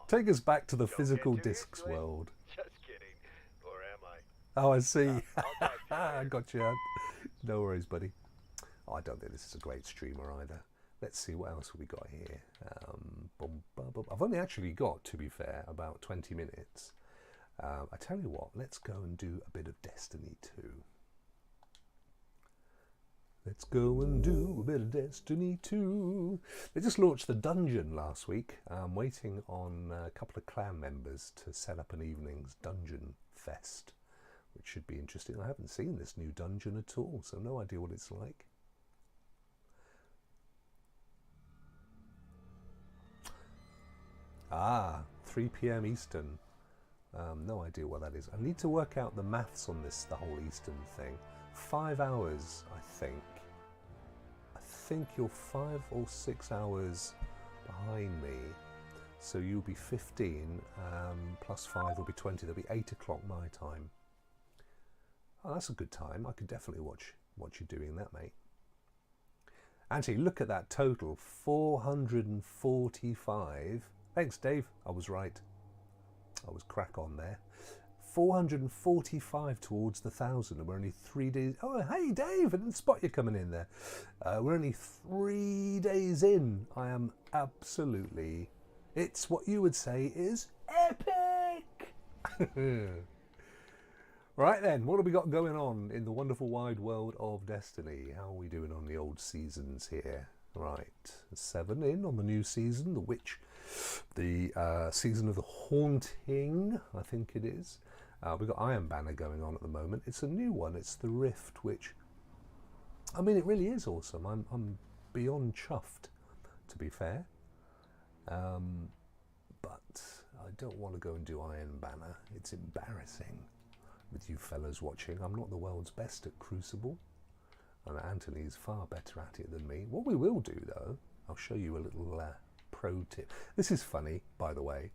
Take us back to the physical discs world. Just kidding. Or am I? Oh, I see. I got you. No worries, buddy. Oh, I don't think this is a great streamer either. Let's see what else we got here. I've only actually got, to be fair, about 20 minutes. I tell you what, let's go and do a bit of Destiny 2. Let's go and do a bit of Destiny 2. They just launched the dungeon last week. I'm waiting on a couple of clan members to set up an evening's dungeon fest, which should be interesting. I haven't seen this new dungeon at all, so no idea what it's like. Ah, 3 p.m. Eastern. No idea what that is. I need to work out the maths on this, the whole Eastern thing. 5 hours, I think. I think you're 5 or 6 hours behind me. So you'll be 15, plus 5 will be 20. There'll be 8 o'clock my time. Oh, that's a good time. I could definitely watch you doing that, mate. Actually, look at that total. 445. Thanks, Dave. I was right. I was crack on there. 445 towards the 1,000, and we're only 3 days. Oh, hey, Dave! I didn't spot you coming in there. We're only 3 days in. I am absolutely. It's what you would say is epic. Right then, what have we got going on in the wonderful wide world of Destiny? How are we doing on the old seasons here? Right, 7 in on the new season, the Witch. The season of the Haunting, I think it is. We've got Iron Banner going on at the moment. It's a new one. It's the Rift, which, I mean, it really is awesome. I'm beyond chuffed, to be fair. But I don't want to go and do Iron Banner. It's embarrassing with you fellas watching. I'm not the world's best at Crucible, and Anthony's far better at it than me. What we will do, though, I'll show you a little pro tip. This is funny, by the way.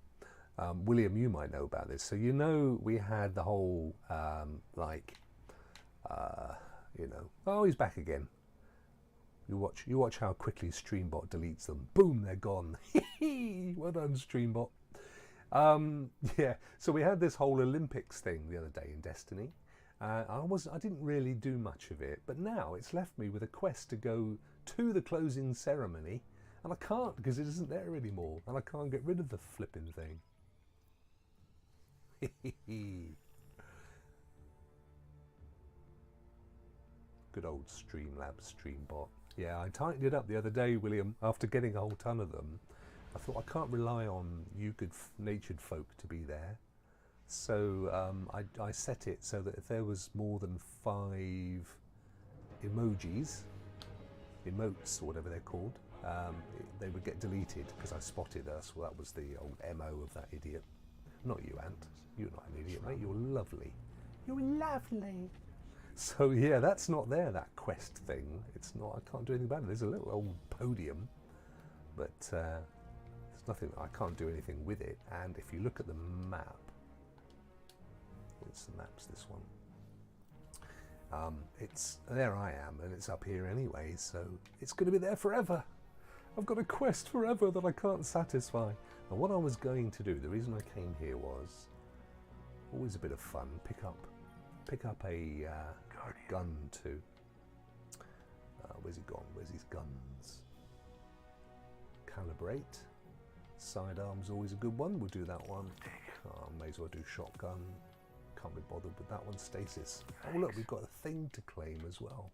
William, you might know about this. So you know we had the whole oh, he's back again. You watch how quickly Streambot deletes them. Boom, they're gone. Well done, Streambot. Yeah. So we had this whole Olympics thing the other day in Destiny. I didn't really do much of it, but now it's left me with a quest to go to the closing ceremony. And I can't because it isn't there anymore, and I can't get rid of the flipping thing. Good old Streamlabs Streambot. Yeah, I tightened it up the other day, William, after getting a whole ton of them. I thought I can't rely on you good-natured folk to be there. So I set it so that if there was more than 5 emotes, or whatever they're called, they would get deleted because I spotted us. Well, that was the old MO of that idiot. Not you, Ant. You're not an idiot, mate. You're lovely. You're lovely. So yeah, that's not there, that quest thing. It's not. I can't do anything about it. There's a little old podium, but there's nothing. I can't do anything with it. And if you look at the map, it's the map's this one. It's there. I am, and it's up here anyway. So it's going to be there forever. I've got a quest forever that I can't satisfy. And what I was going to do, the reason I came here was always a bit of fun. Pick up a gun too. Where's he gone? Where's his guns? Calibrate. Sidearm's always a good one. We'll do that one. May as well do shotgun. Can't be bothered with that one. Stasis. Oh look, we've got a thing to claim as well.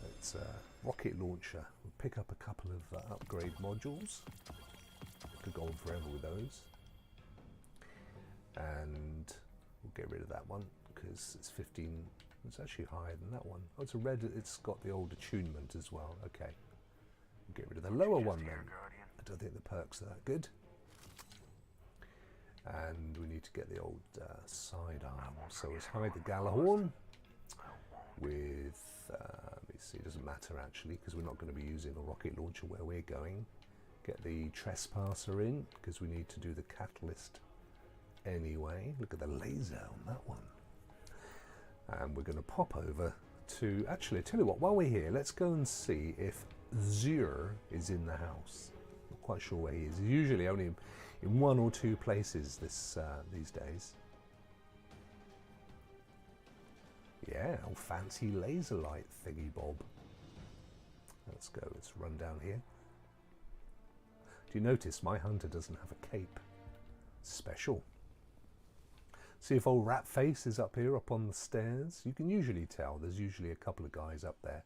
It's a rocket launcher. We'll pick up a couple of upgrade modules. Could go on forever with those. And we'll get rid of that one because it's 15. It's actually higher than that one. Oh, it's a red. It's got the old attunement as well. Okay. We'll get rid of the lower one then. I don't think the perks are that good. And we need to get the old sidearm. So let's hide the Galahorn with, let me see, it doesn't matter actually because we're not going to be using a rocket launcher where we're going. Get the Trespasser in because we need to do the Catalyst anyway. Look at the laser on that one. And we're going to pop over to, actually, I tell you what, while we're here, let's go and see if Zur is in the house. Not quite sure where he is. He's usually only in one or two places these days. Yeah, old fancy laser light thingy bob. Let's go, let's run down here. Do you notice my hunter doesn't have a cape? Special. See if old Ratface is up here, up on the stairs. You can usually tell. There's usually a couple of guys up there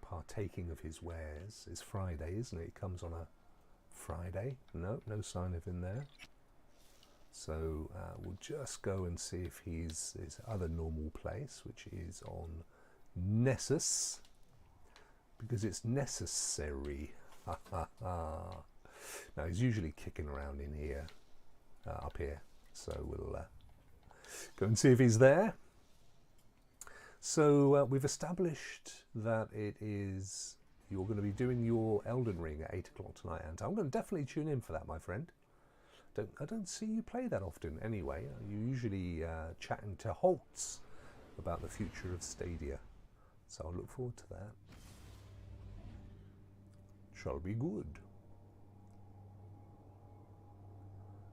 partaking of his wares. It's Friday, isn't it? It comes on a Friday. No sign of him there. So we'll just go and see if he's his other normal place, which is on Nessus, because it's necessary. Now he's usually kicking around in here. Up here, so we'll go and see if he's there. So we've established that it is, you're going to be doing your Elden Ring at 8 o'clock tonight, and I'm going to definitely tune in for that, my friend. I don't see you play that often anyway. You're usually chatting to Holtz about the future of Stadia, so I'll look forward to that. Shall be good.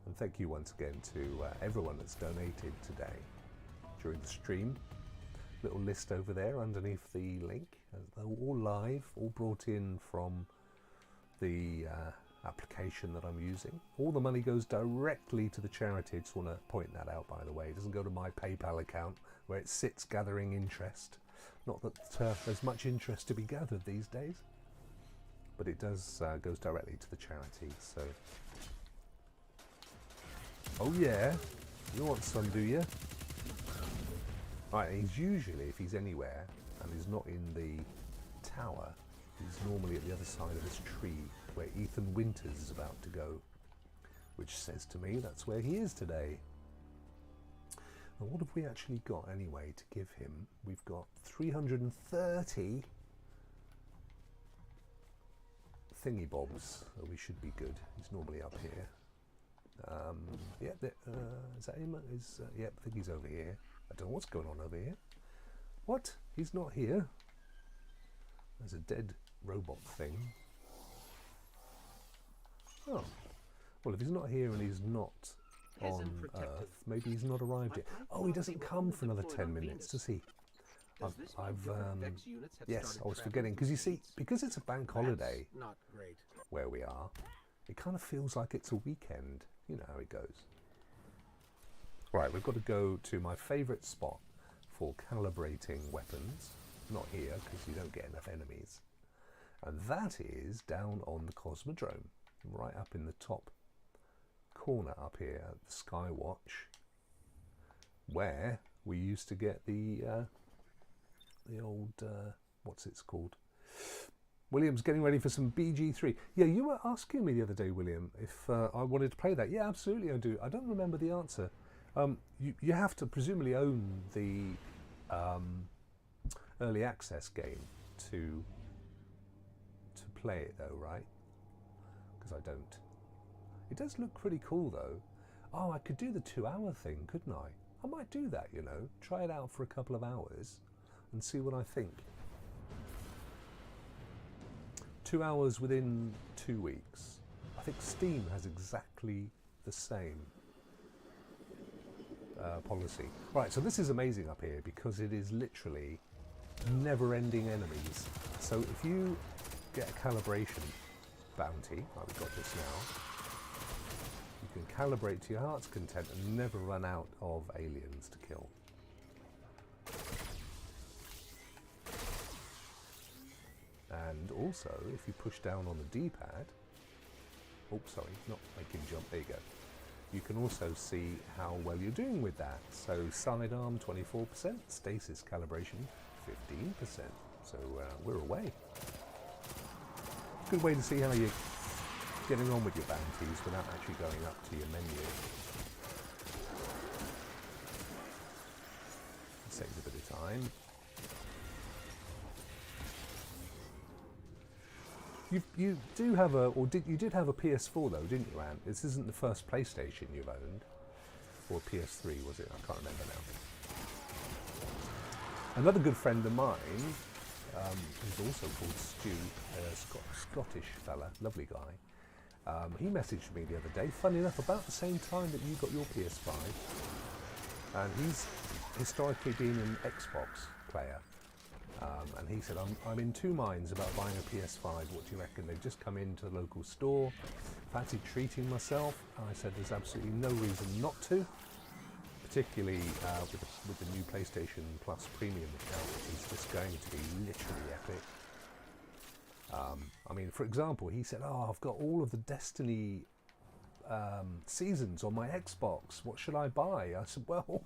And thank you once again to everyone that's donated today during the stream. Little list over there underneath the link. They're all live, all brought in from the application that I'm using. All the money goes directly to the charity. I just want to point that out, by the way. It doesn't go to my PayPal account where it sits gathering interest. Not that there's much interest to be gathered these days, but it does goes directly to the charity. So. Oh yeah, you want some, do you? Right, he's usually, if he's anywhere and he's not in the tower, he's normally at the other side of this tree where Ethan Winters is about to go, which says to me that's where he is today. And what have we actually got anyway to give him? We've got 330 thingy bobs, so we should be good. He's normally up here. Yeah, is that him? Yeah, I think he's over here. I don't know what's going on over here. What? He's not here. There's a dead robot thing. Oh. Well, if he's not here and he's not on Earth, maybe he's not arrived yet. Oh, he doesn't come for another 10 minutes, does he? Yes, I was forgetting. Because you see, because it's a bank holiday where we are, it kind of feels like it's a weekend. You know how it goes. Right, we've got to go to my favourite spot for calibrating weapons. Not here, because you don't get enough enemies. And that is down on the Cosmodrome, right up in the top corner up here at the Skywatch, where we used to get the old, what's it's called? William's getting ready for some BG3. Yeah, you were asking me the other day, William, if I wanted to play that. Yeah, absolutely I do. I don't remember the answer. You have to presumably own the early access game to play it though, right? Because I don't. It does look pretty cool though. Oh, I could do the 2-hour thing, couldn't I? I might do that, you know. Try it out for a couple of hours and see what I think. 2 hours within 2 weeks. I think Steam has exactly the same policy. Right, so this is amazing up here because it is literally never-ending enemies. So if you get a calibration bounty, like we've got this now, you can calibrate to your heart's content and never run out of aliens to kill. And also, if you push down on the D-pad, oh sorry, not making jump, there you go. you can also see how well you're doing with that. So sidearm 24%, stasis calibration 15%. So we're away. Good way to see how you're getting on with your bounties without actually going up to your menu. Saves a bit of time. You do have a, or you did have a PS4 though, didn't you, Ant? This isn't the first PlayStation you've owned, or PS3 was it? I can't remember now. Another good friend of mine, who's also called Stu, a Scottish fella, lovely guy. He messaged me the other day, funny enough, about the same time that you got your PS5, and he's historically been an Xbox player. And he said, I'm in two minds about buying a PS5. What do you reckon? They've just come into the local store. Fancied treating myself. And I said, there's absolutely no reason not to. Particularly with the new PlayStation Plus Premium account, which is just going to be literally epic. I mean, for example, he said, oh, I've got all of the Destiny seasons on my Xbox. What should I buy? I said, well...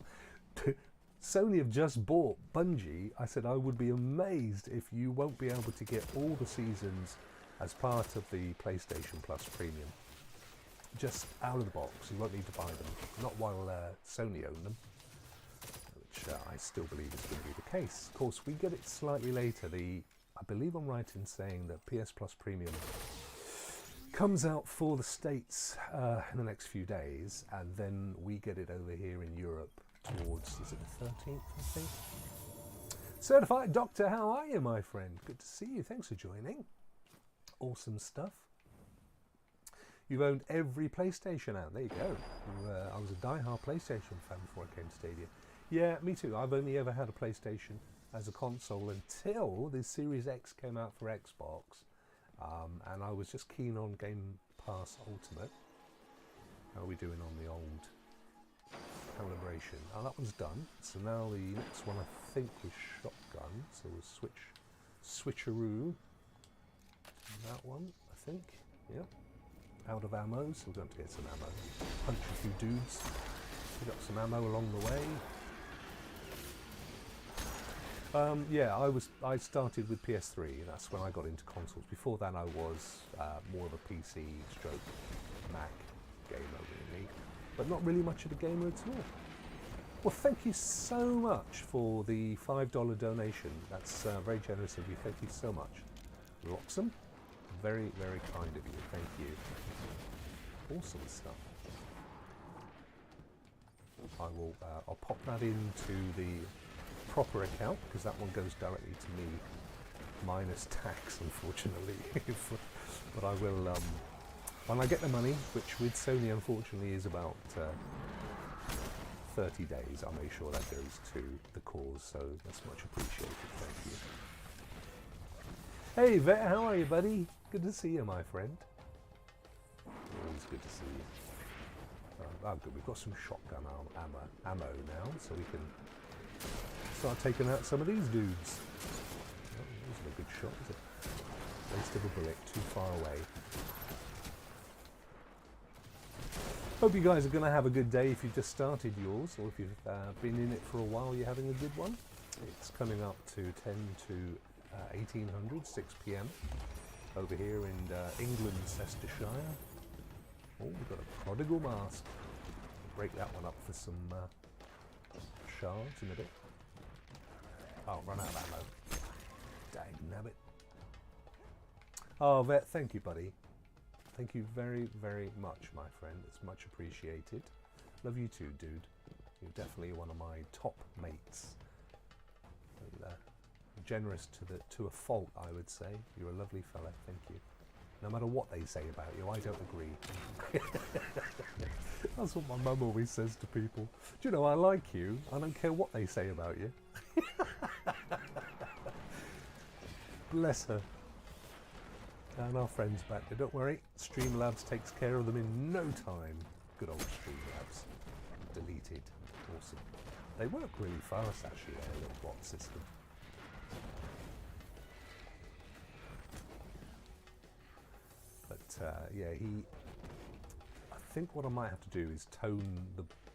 Sony have just bought Bungie. I said I would be amazed if you won't be able to get all the seasons as part of the PlayStation Plus Premium. Just out of the box. You won't need to buy them. Not while Sony own them. Which I still believe is going to be the case. Of course, we get it slightly later. I believe I'm right in saying that PS Plus Premium comes out for the States in the next few days. And then we get it over here in Europe towards, is it the 13th, I think? Certified Doctor, how are you, my friend? Good to see you. Thanks for joining. Awesome stuff. You've owned every PlayStation out. There you go. I was a die-hard PlayStation fan before I came to Stadia. Yeah, me too. I've only ever had a PlayStation as a console until the Series X came out for Xbox. And I was just keen on Game Pass Ultimate. How are we doing on the old calibration? Oh, that one's done. So now the next one I think is shotgun. So we'll switcheroo that one, I think. Yep. Out of ammo, so we're going to get some ammo. Punch a few dudes. We got some ammo along the way. Yeah, I started with PS3. That's when I got into consoles. Before that, I was more of a PC stroke Mac gamer, really. But not really much of a gamer at all. Well, thank you so much for the $5 donation. That's very generous of you. Thank you so much. Roxham, very, very kind of you. Thank you. Awesome stuff. I'll pop that into the proper account because that one goes directly to me, minus tax, unfortunately. But I will. When I get the money, which with Sony unfortunately is about 30 days, I'll make sure that goes to the cause, so that's much appreciated, thank you. Hey Vet, how are you, buddy? Good to see you, my friend. Always good to see you. Oh good, we've got some shotgun ammo now, so we can start taking out some of these dudes. Oh, that wasn't a good shot, was it? Waste of a bullet, too far away. Hope you guys are going to have a good day if you've just started yours, or if you've been in it for a while, you're having a good one. It's coming up to 10 to 1800, 6 p.m. over here in England, Leicestershire. Oh, we've got a prodigal mask. Break that one up for some shards in a bit. Oh, run out of ammo. Dang nabbit. Oh, Vet, thank you, buddy. Thank you very, very much, my friend. It's much appreciated. Love you too, dude. You're definitely one of my top mates. And, generous to a fault, I would say. You're a lovely fella. Thank you. No matter what they say about you, I don't agree. That's what my mum always says to people. Do you know, I like you. I don't care what they say about you. Bless her. And our friends back there, don't worry, Streamlabs takes care of them in no time. Good old Streamlabs. Deleted. Awesome. They work really fast actually, their little bot system. But yeah, I think what I might have to do is tone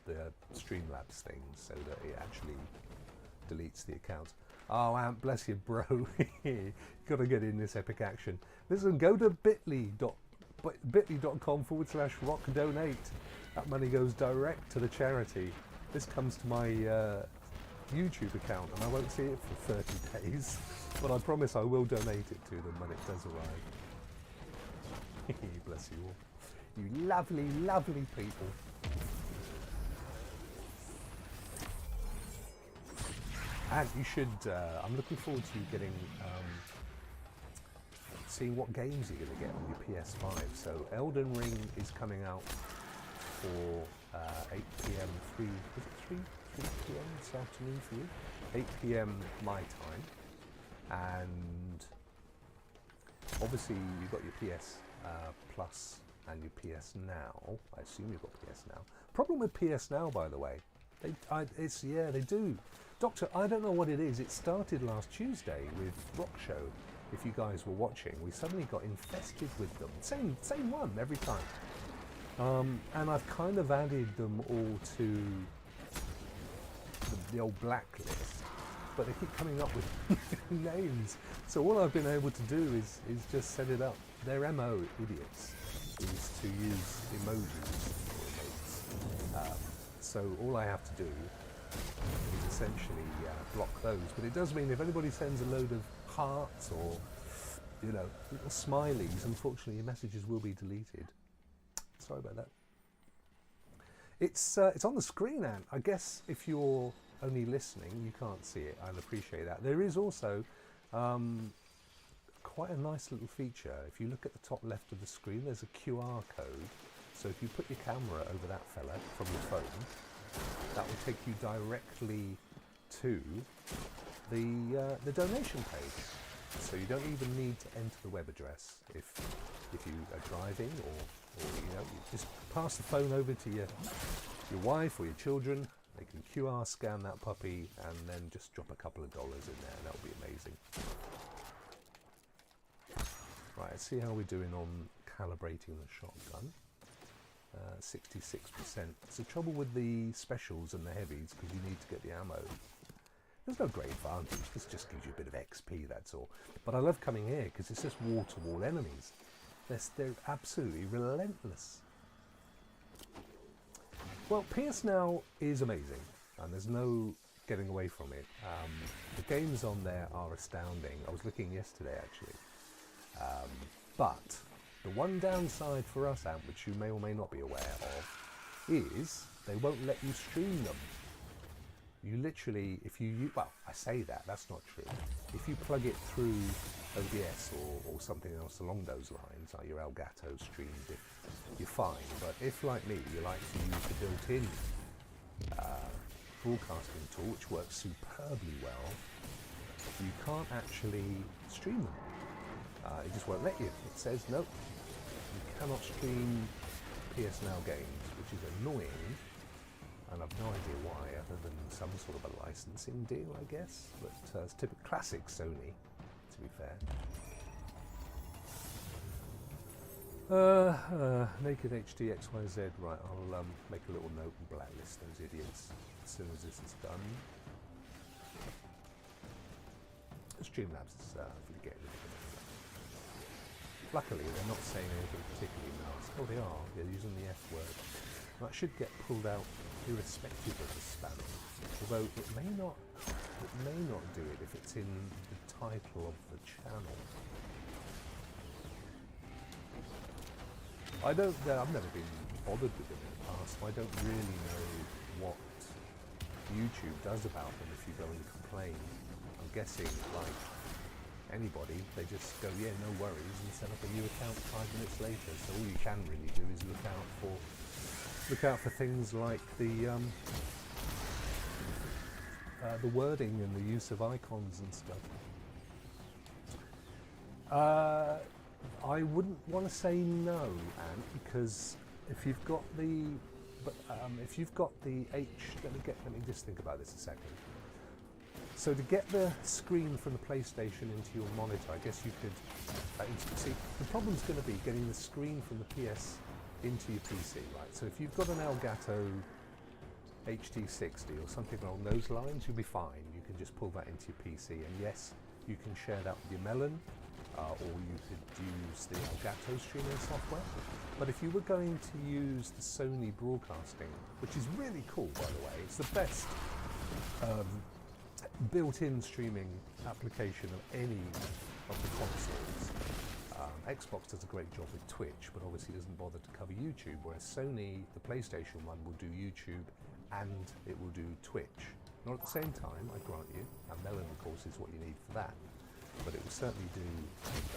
the Streamlabs thing so that it actually deletes the accounts. Oh, Ant, bless you, bro. Got to get in this epic action. Listen, go to bit.ly.com/RokkDonate. That money goes direct to the charity. This comes to my YouTube account, and I won't see it for 30 days. But I promise I will donate it to them when it does arrive. Bless you all. You lovely, lovely people. And you should, I'm looking forward to you getting, seeing what games you're going to get on your PS5. So Elden Ring is coming out for 8 p.m. 3 p.m. this afternoon for you? 8 p.m. my time. And obviously you've got your PS Plus and your PS Now. I assume you've got PS Now. Problem with PS Now, by the way, they do. Doctor, I don't know what it is. It started last Tuesday with Rokk Show. If you guys were watching, we suddenly got infested with them. Same one every time. And I've kind of added them all to the old blacklist, but they keep coming up with names. So all I've been able to do is just set it up. Their MO, idiots, is to use emojis or emotes. So all I have to do is essentially block those. But it does mean if anybody sends a load of hearts or, you know, little smileys, unfortunately your messages will be deleted. Sorry about that. It's on the screen, Ant. I guess if you're only listening, you can't see it. I'll appreciate that. There is also quite a nice little feature. If you look at the top left of the screen, there's a QR code. So if you put your camera over that fella from your phone, that will take you directly to the donation page. So you don't even need to enter the web address if you are driving or you know, you just pass the phone over to your wife or your children. They can QR scan that puppy and then just drop a couple of dollars in there, and that'll be amazing. Right, let's see how we're doing on calibrating the shotgun. 66%. It's the trouble with the specials and the heavies, because you need to get the ammo. There's no great advantage, this just gives you a bit of XP, that's all. But I love coming here because it's just wall-to-wall enemies. They're absolutely relentless. Well, PS Now is amazing, and there's no getting away from it. The games on there are astounding. I was looking yesterday, actually. But the one downside for us, Ant, which you may or may not be aware of, is they won't let you stream them. You literally, if you, well, I say that, that's not true. If you plug it through OBS or something else along those lines, like your Elgato stream, you're fine. But if, like me, you like to use the built-in broadcasting tool, which works superbly well, you can't actually stream them. It just won't let you. It says, nope, you cannot stream PS Now games, which is annoying. And I've no idea why, other than some sort of a licensing deal, I guess. But it's typical classic Sony, to be fair. Naked HD XYZ, right, I'll make a little note and blacklist those idiots as soon as this is done. Streamlabs is for getting rid of it. Luckily, they're not saying anything particularly nasty. Oh, they are. They're using the F word. That should get pulled out irrespective of the spamming. Although it may not do it if it's in the title of the channel. I've never been bothered with them in the past, so I don't really know what YouTube does about them if you go and complain. I'm guessing, like anybody, they just go, yeah, no worries, and set up a new account 5 minutes later. So all you can really do is look out for things like the wording and the use of icons and stuff. I wouldn't want to say no, Ant, because if you've got the let me just think about this a second. So to get the screen from the PlayStation into your monitor, I guess you could see the problem's going to be getting the screen from the PS into your PC, right? So if you've got an Elgato HD60 or something along those lines, you'll be fine. You can just pull that into your PC, and yes, you can share that with your Melon, or you could use the Elgato streaming software. But if you were going to use the Sony broadcasting, which is really cool, by the way, it's the best built-in streaming application of any of the consoles. Xbox does a great job with Twitch, but obviously doesn't bother to cover YouTube, whereas Sony, the PlayStation one, will do YouTube and it will do Twitch. Not at the same time, I grant you, and Melon, of course, is what you need for that. But it will certainly do,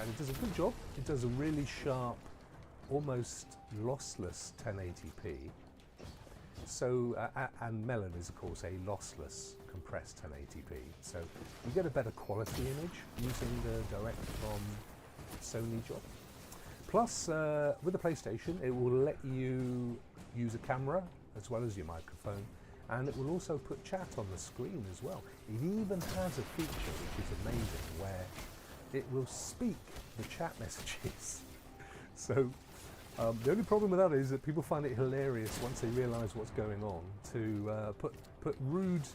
and it does a good job. It does a really sharp, almost lossless 1080p. So, and Melon is, of course, a lossless compressed 1080p. So you get a better quality image using the direct from Sony job. Plus, with the PlayStation, it will let you use a camera as well as your microphone, and it will also put chat on the screen as well. It even has a feature which is amazing, where it will speak the chat messages. So the only problem with that is that people find it hilarious once they realise what's going on, to put rude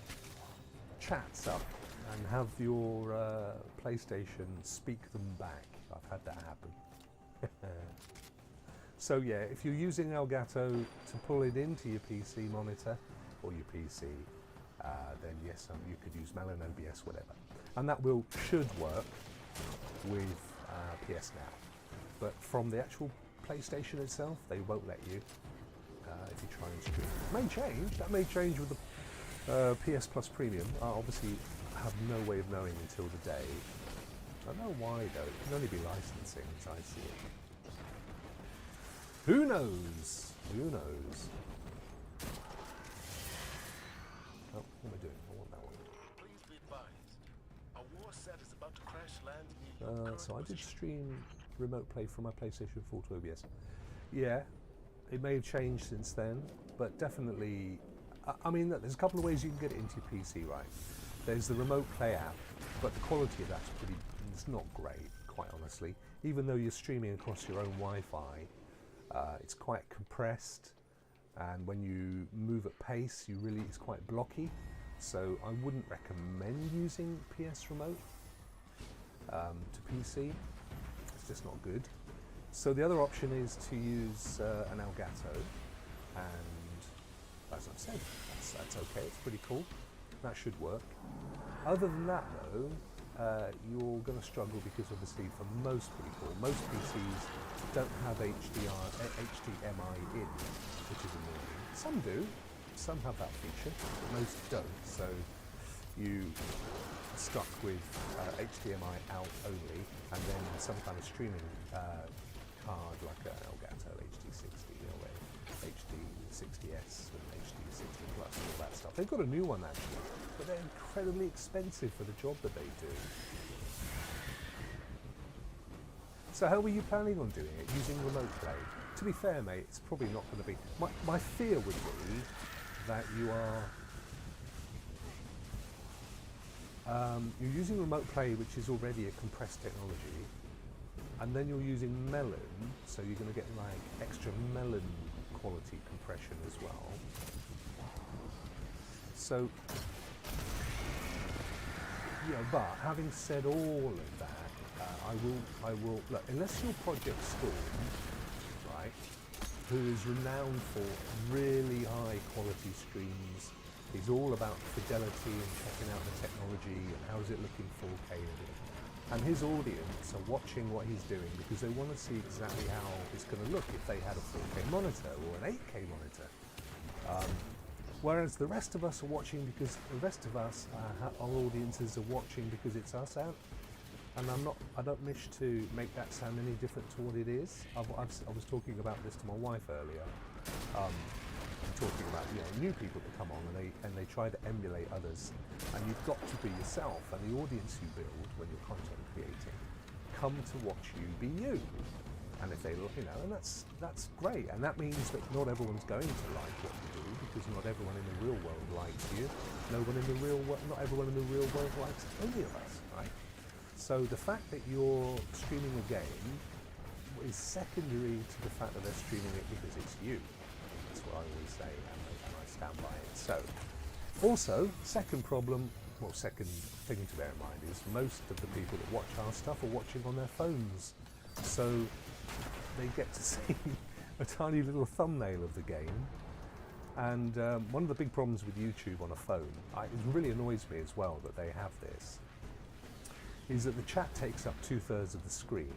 chats up and have your PlayStation speak them back. I've had that happen. So yeah, if you're using Elgato to pull it into your PC monitor or your PC, then yes, you could use Melon, OBS, whatever. And that should work with PS Now. But from the actual PlayStation itself, they won't let you if you try and stream. It may change. That may change with the PS Plus Premium. Obviously, I have no way of knowing until the day. I don't know why though. It can only be licensing as I see it. Who knows? Who knows? Oh, what am I doing? I want that one. Please be advised. A war set is about to crash land near your So I did stream remote play from my PlayStation 4 to OBS. Yeah, it may have changed since then, but definitely, I mean, there's a couple of ways you can get it into your PC, right? There's the remote play app, but the quality of that's it's not great, quite honestly. Even though you're streaming across your own Wi-Fi, it's quite compressed, and when you move at pace, it's quite blocky. So I wouldn't recommend using PS Remote to PC. It's just not good. So the other option is to use an Elgato, and as I've said, that's okay. It's pretty cool. That should work. Other than that, though, you're going to struggle because obviously for most people, most PCs don't have HDMI in, which is annoying. Some do, some have that feature, but most don't. So you are stuck with HDMI out only, and then some kind of streaming card like an Elgato HD60 or a HD60S and HD60 Plus and all that stuff. They've got a new one actually, but they're incredibly expensive for the job that they do. So how were you planning on doing it, using remote play? To be fair, mate, it's probably not going to be... My fear would be that you are... you're using remote play, which is already a compressed technology, and then you're using Melon, so you're going to get like extra Melon quality compression as well. So, yeah, but having said all of that, I will look, unless you're Project Storm, right, who is renowned for really high quality streams, he's all about fidelity and checking out the technology and how's it looking 4K and everything. And his audience are watching what he's doing because they want to see exactly how it's going to look if they had a 4K monitor or an 8K monitor. Whereas the rest of us are watching because the rest of us, our audiences are watching because it's us out. And I don't wish to make that sound any different to what it is. I was talking about this to my wife earlier. Talking about new people that come on and they try to emulate others, and you've got to be yourself, and the audience you build when you're content creating come to watch you be you. And if they look, and that's great, and that means that not everyone's going to like what you do because not everyone in the real world likes you. Not everyone in the real world likes any of us, right? So the fact that you're streaming a game, is secondary to the fact that they're streaming it because it's you. That's what I always say, and I stand by it. So, also, second problem, well, second thing to bear in mind is most of the people that watch our stuff are watching on their phones. So, they get to see a tiny little thumbnail of the game. And one of the big problems with YouTube on a phone, it really annoys me as well that they have this, is that the chat takes up 2/3 of the screen,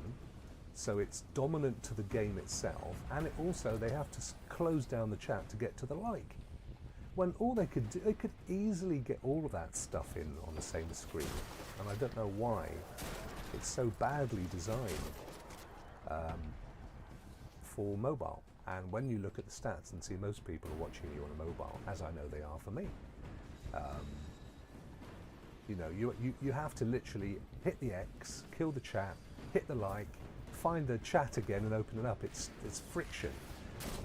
so it's dominant to the game itself, and they have to close down the chat to get to the like. When all they could do, they could easily get all of that stuff in on the same screen, and I don't know why it's so badly designed for mobile. And when you look at the stats and see most people are watching you on a mobile, as I know they are for me, you know, you have to literally hit the X, kill the chat, hit the like, find the chat again and open it up. It's friction.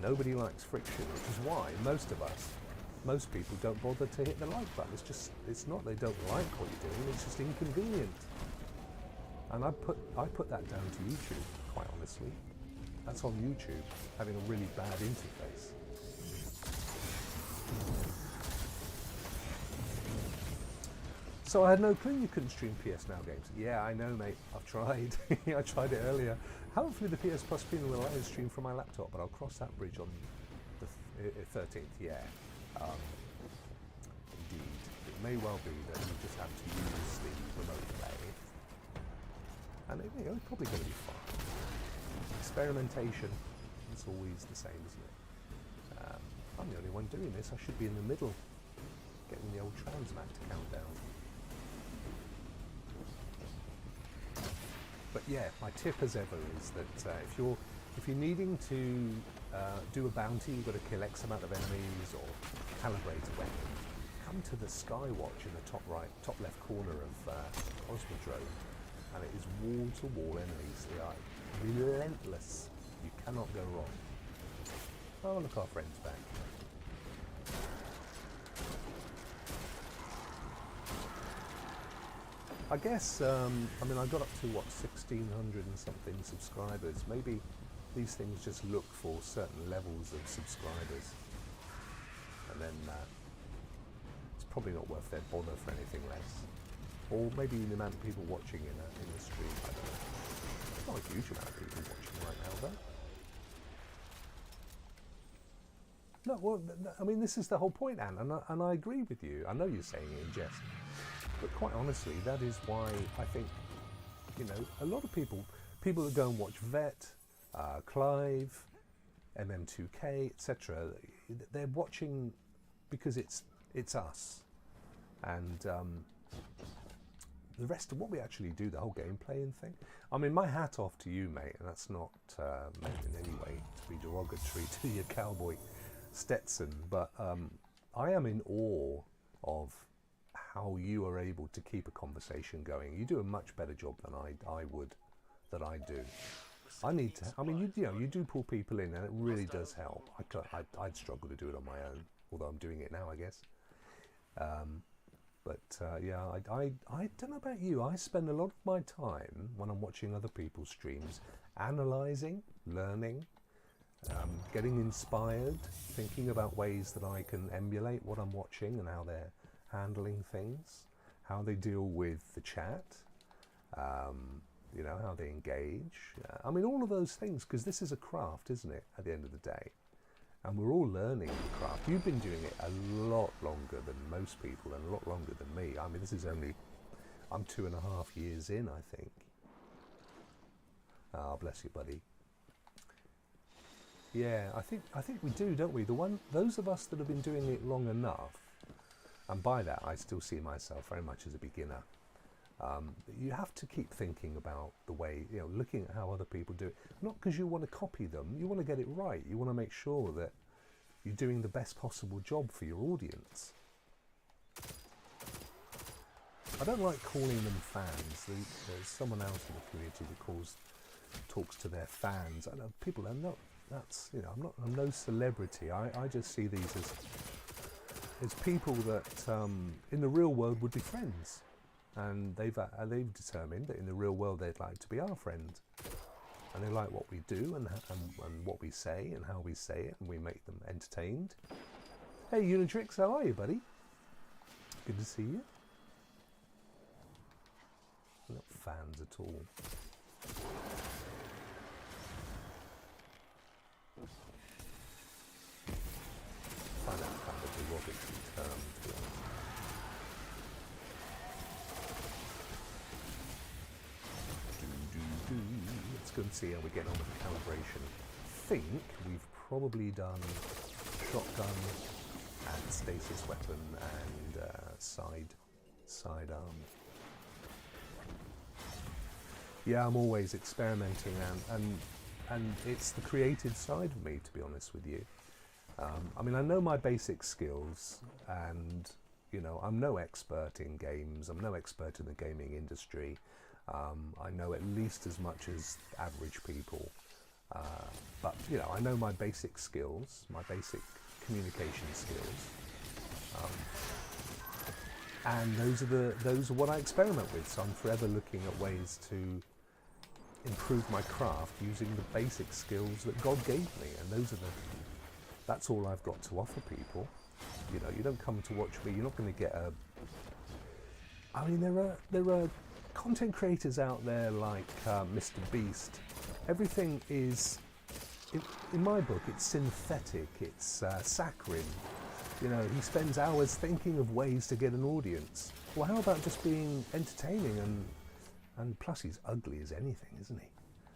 Nobody likes friction, which is why most people don't bother to hit the like button. It's not they don't like what you're doing, it's just inconvenient. And I put that down to YouTube, quite honestly. That's on YouTube, having a really bad interface. So I had no clue you couldn't stream PS Now games. Yeah, I know, mate. I've tried. I tried it earlier. Hopefully the PS Plus screen will allow you to stream from my laptop, but I'll cross that bridge on the 13th. Yeah, indeed. It may well be that you just have to use the remote play, and it's probably going to be fine. Experimentation, it's always the same, isn't it? I'm the only one doing this. I should be in the middle, getting the old Transmat to count down. But yeah, my tip as ever is that if you're needing to do a bounty, you've got to kill X amount of enemies or calibrate a weapon, come to the Skywatch in the top left corner of Cosmodrome, and it is wall-to-wall enemies. They are relentless. You cannot go wrong. Oh, look, our friend's back. I guess, I mean, I got up to, what, 1,600 and something subscribers. Maybe these things just look for certain levels of subscribers. And then it's probably not worth their bother for anything less. Or maybe the amount of people watching in the stream, I don't know. There's not a huge amount of people watching right now, though. No, well, I mean, this is the whole point, Anne, and I agree with you. I know you're saying it in jest. But quite honestly, that is why I think, you know, a lot of people that go and watch Vet, Clive, MM2K, etc., they're watching because it's us. And the rest of what we actually do, the whole gameplay and thing. I mean, my hat off to you, mate, and that's not meant in any way to be derogatory to your cowboy Stetson, but I am in awe of how you are able to keep a conversation going. You do a much better job than I do. I need to. I mean, you do pull people in, and it really does help. I'd struggle to do it on my own, although I'm doing it now, I guess. Yeah, I don't know about you. I spend a lot of my time when I'm watching other people's streams, analysing, learning, getting inspired, thinking about ways that I can emulate what I'm watching and how they're handling things, how they deal with the chat, you know, how they engage. I mean, all of those things, because this is a craft, isn't it, at the end of the day? And we're all learning the craft. You've been doing it a lot longer than most people and a lot longer than me. I mean, this is only, I'm 2.5 years in, I think. Ah, bless you, buddy. Yeah, I think we do, don't we? Those of us that have been doing it long enough, and by that I still see myself very much as a beginner. You have to keep thinking about the way, you know, looking at how other people do it. Not because you want to copy them, you want to get it right. You want to make sure that you're doing the best possible job for your audience. I don't like calling them fans. There's someone else in the community that talks to their fans. I know people are not. That's, you know, I'm no celebrity. I just see these as people that in the real world would be friends, and they've determined that in the real world they'd like to be our friend. and they like what we do and what we say and how we say it, and we make them entertained. Hey Unitrix, how are you, buddy? Good to see you. Not fans at all. I find that kind of a derogatory term, to be honest. Let's go and see how we get on with the calibration. I think we've probably done shotgun and stasis weapon and sidearm. Yeah, I'm always experimenting, and it's the creative side of me, to be honest with you. I mean, I know my basic skills, and you know, I'm no expert in games. I'm no expert in the gaming industry. I know at least as much as average people, but you know, I know my basic skills, my basic communication skills, and those are what I experiment with. So I'm forever looking at ways to improve my craft using the basic skills that God gave me, and that's all I've got to offer people. You know, you don't come to watch me, you're not going to get a. I mean, there are content creators out there like Mr. Beast. Everything is, in my book, it's synthetic, it's saccharine. You know, he spends hours thinking of ways to get an audience. Well, how about just being entertaining and plus he's ugly as anything, isn't he?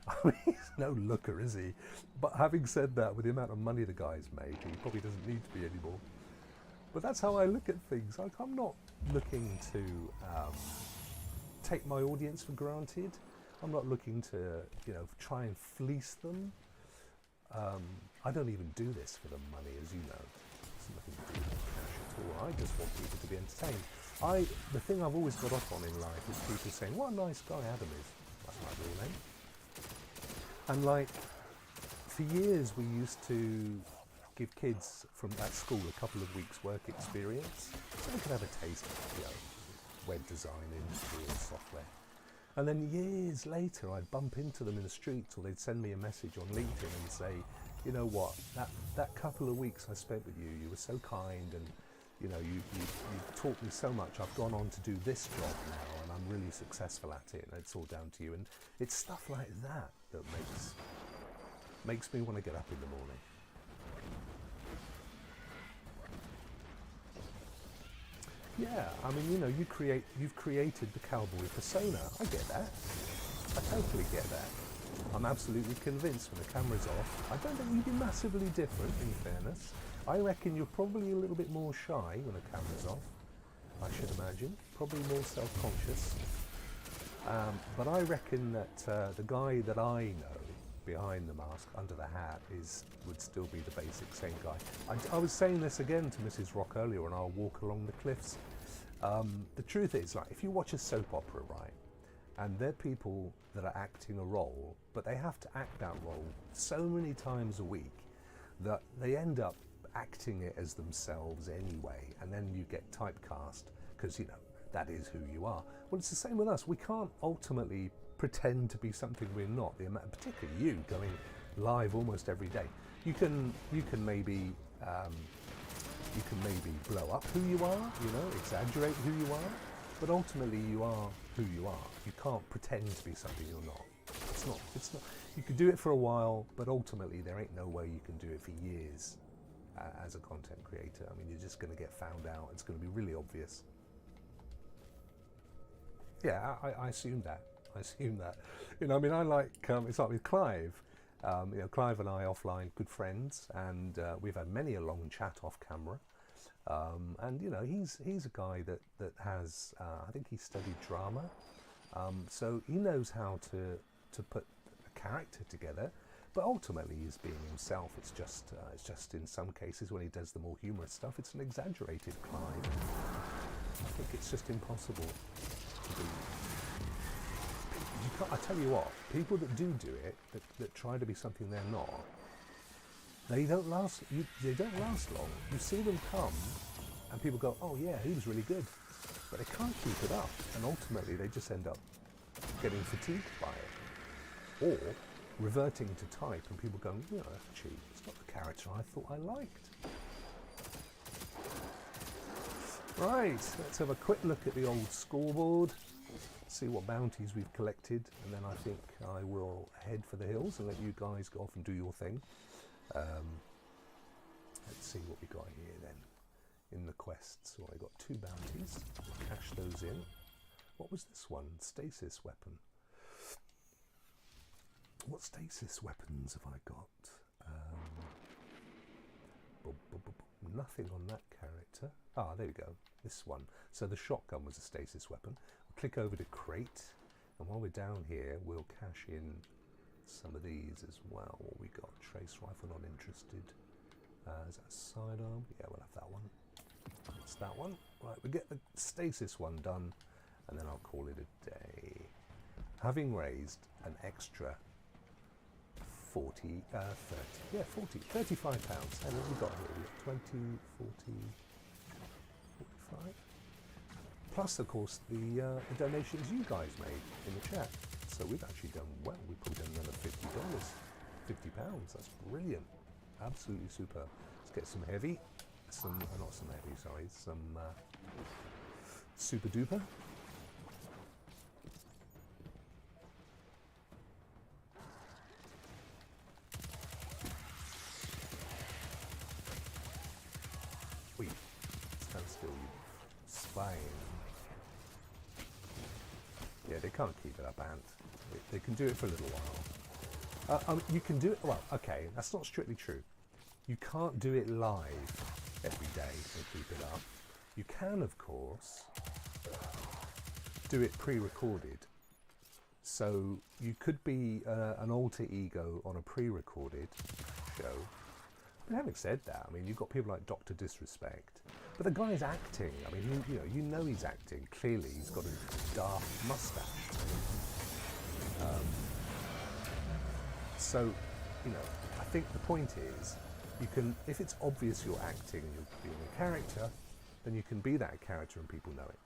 I mean, he's no looker, is he? But having said that, with the amount of money the guy's made, he probably doesn't need to be anymore. But that's how I look at things. Like, I'm not looking to take my audience for granted. I'm not looking to, you know, try and fleece them. I don't even do this for the money, as you know. It's nothing to do with cash at all. I just want people to be entertained. The thing I've always got off on in life is people saying, what a nice guy Adam is. That's my real name. And like, for years we used to give kids from that school a couple of weeks work experience so they could have a taste of, you know, web design, industry and software. And then years later I'd bump into them in the streets, or they'd send me a message on LinkedIn and say, you know what, that couple of weeks I spent with you, you were so kind, and you know, you taught me so much. I've gone on to do this job now and I'm really successful at it, and it's all down to you. And it's stuff like that that makes me want to get up in the morning. Yeah, I mean, you know, you've created the cowboy persona. I get that. I totally get that. I'm absolutely convinced when the camera's off. I don't think you'd be massively different, in fairness. I reckon you're probably a little bit more shy when the camera's off, I should imagine. Probably more self-conscious. But I reckon that the guy that I know behind the mask, under the hat, would still be the basic same guy. I was saying this again to Mrs. Rokk earlier on our walk along the cliffs. The truth is, like, if you watch a soap opera, right, and they're people that are acting a role, but they have to act that role so many times a week that they end up acting it as themselves anyway, and then you get typecast because, you know, that is who you are. Well, it's the same with us. We can't ultimately pretend to be something we're not. Particularly you going live almost every day. You can maybe blow up who you are, you know, exaggerate who you are, but ultimately you are who you are. You can't pretend to be something you're not. It's not. You could do it for a while, but ultimately there ain't no way you can do it for years as a content creator. I mean, you're just going to get found out. It's going to be really obvious. Yeah, I assume that. You know, I mean, I like, it's like with Clive. You know, Clive and I offline, good friends, and we've had many a long chat off camera. And you know, he's a guy that has, I think he studied drama, so he knows how to put a character together. But ultimately, he's being himself. It's just in some cases when he does the more humorous stuff, it's an exaggerated Clive. I think it's just impossible to do. I tell you what, people that do it, that try to be something they're not, they don't last long. You see them come, and people go, oh yeah, he was really good. But they can't keep it up, and ultimately they just end up getting fatigued by it. Or reverting to type and people going, you know, actually, it's not the character I thought I liked. Right, let's have a quick look at the old scoreboard, see what bounties we've collected, and then I think I will head for the hills and let you guys go off and do your thing. Let's see what we got here then in the quests. So I got 2 bounties, cash those in. What was this one? Stasis weapon. What stasis weapons have I got? Nothing on that character. Ah, there we go. This one. So the shotgun was a stasis weapon. I'll click over to crate, and while we're down here, we'll cash in some of these as well. What we got? Trace rifle, not interested. Is that a sidearm? Yeah, we'll have that one. That's that one. Right, we get the stasis one done, and then I'll call it a day. Having raised an extra 35 pounds. And what have we got here? We got 20, 40, 45. Plus, of course, the donations you guys made in the chat. So we've actually done well. We put in another $50, £50. That's brilliant. Absolutely superb. Let's get some heavy. Not some heavy, sorry. Some super duper. Stand still, you spine. Yeah, they can't keep it up, Ant. They can do it for a little while. You can do it, well, okay, that's not strictly true. You can't do it live every day and keep it up. You can, of course, do it pre-recorded. So you could be an alter ego on a pre-recorded show. But having said that, I mean, you've got people like Dr. Disrespect, but the guy's acting. I mean, you know he's acting. Clearly, he's got a daft mustache. So, you know, I think the point is, you can, if it's obvious you're acting and you're being a character, then you can be that character and people know it.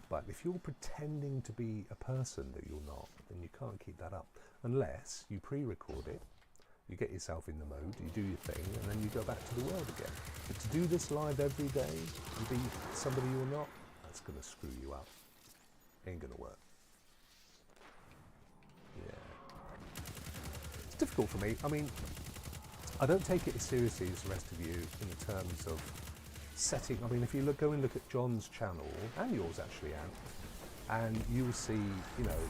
But if you're pretending to be a person that you're not, then you can't keep that up. Unless you pre-record it, you get yourself in the mode, you do your thing, and then you go back to the world again. But to do this live every day, and be somebody you're not, that's going to screw you up. Ain't going to work. Yeah. It's difficult for me. I mean, I don't take it as seriously as the rest of you in terms of setting. I mean, if you go and look at John's channel, and yours actually, Anne, and you will see, you know,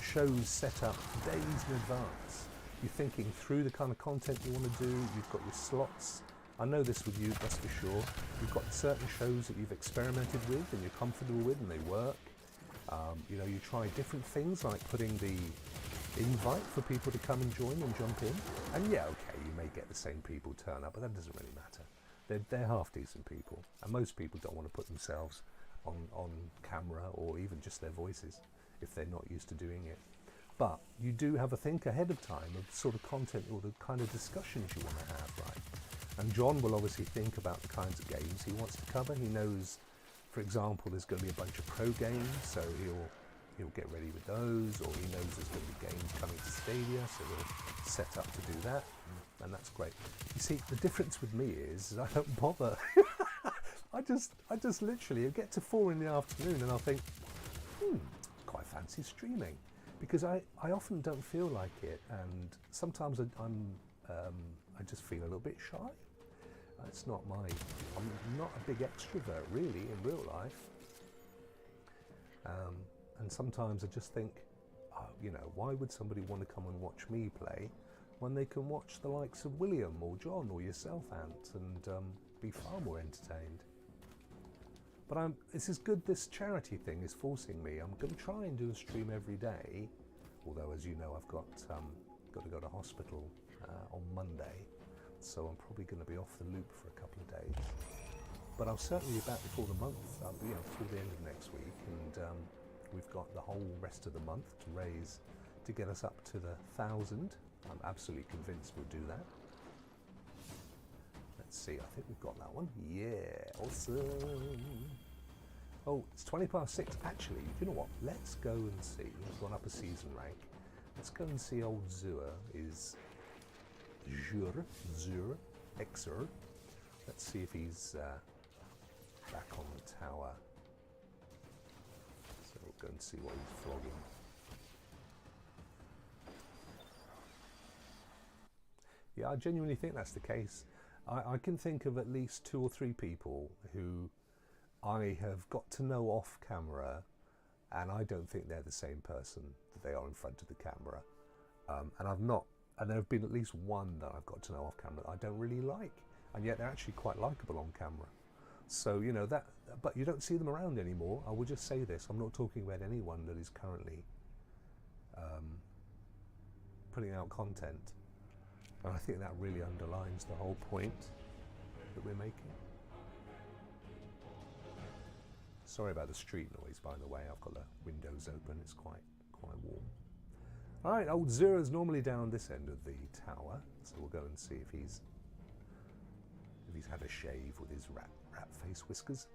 shows set up days in advance. You're thinking through the kind of content you want to do. You've got your slots. I know this with you, that's for sure. You've got certain shows that you've experimented with and you're comfortable with and they work. You know, you try different things like putting the invite for people to come and join and jump in. And yeah, okay, you may get the same people turn up, but that doesn't really matter. They're half decent people. And most people don't want to put themselves on camera or even just their voices if they're not used to doing it. But you do have a think ahead of time of the sort of content or the kind of discussions you want to have, right? And John will obviously think about the kinds of games he wants to cover. He knows, for example, there's going to be a bunch of pro games, so he'll get ready with those, or he knows there's going to be games coming to Stadia, so he'll set up to do that, and that's great. You see, the difference with me is I don't bother. I just literally get to 4 in the afternoon and I'll think, quite fancy streaming. Because I often don't feel like it, and sometimes I just feel a little bit shy. I'm not a big extrovert really in real life. And sometimes I just think, you know, why would somebody want to come and watch me play when they can watch the likes of William or John or yourself, Ant, and be far more entertained. But this is good, this charity thing is forcing me. I'm going to try and do a stream every day, although as you know I've got to go to hospital on Monday, so I'm probably going to be off the loop for a couple of days. But I'll certainly be back before the month, you know, before the end of next week, and we've got the whole rest of the month to raise to get us up to the 1,000. I'm absolutely convinced we'll do that. Let's see, I think we've got that one. Yeah, awesome. Oh, it's 6:20. Actually, you know what? Let's go and see. We've gone up a season rank. Let's go and see old Zur is Exer. Let's see if he's back on the tower. So we'll go and see what he's flogging. Yeah, I genuinely think that's the case. I can think of at least 2 or 3 people who I have got to know off camera, and I don't think they're the same person that they are in front of the camera. And there have been at least one that I've got to know off camera that I don't really like, and yet they're actually quite likable on camera. So, you know, but you don't see them around anymore. I will just say this, I'm not talking about anyone that is currently putting out content. And I think that really underlines the whole point that we're making. Sorry about the street noise, by the way. I've got the windows open. It's quite warm. All right, old Zura's normally down this end of the tower, so we'll go and see if he's had a shave with his rat face whiskers.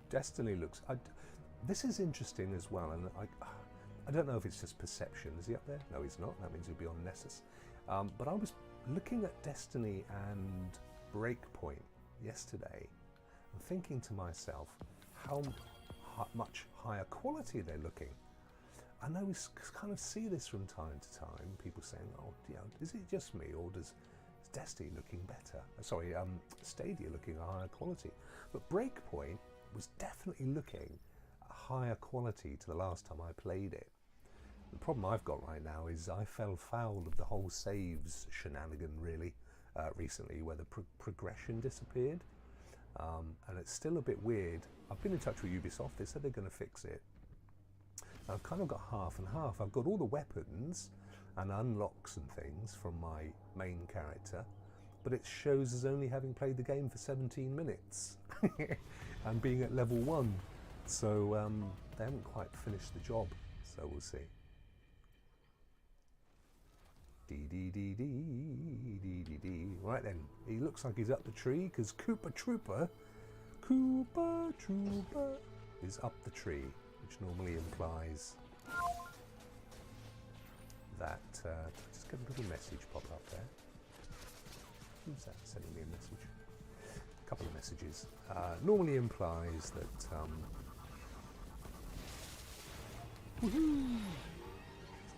Destiny looks. This is interesting as well, and I don't know if it's just perception. Is he up there? No, he's not. That means he'll be on Nessus. But I was looking at Destiny and Breakpoint yesterday and thinking to myself how much higher quality they're looking. I know we kind of see this from time to time. People saying, "Oh, you know, is it just me, or is Destiny looking better?" Sorry, Stadia looking a higher quality. But Breakpoint was definitely looking a higher quality to the last time I played it. The problem I've got right now is I fell foul of the whole saves shenanigan really recently, where the progression disappeared, and it's still a bit weird. I've been in touch with Ubisoft. They said they're going to fix it. I've kind of got half and half. I've got all the weapons and unlocks and things from my main character, but it shows as only having played the game for 17 minutes and being at level 1. So they haven't quite finished the job, so we'll see. Right then, he looks like he's up the tree because Koopa Trooper is up the tree, which normally implies that. Just get a little message pop up there. Who's that sending me a message? A couple of messages. Normally implies that. Woohoo!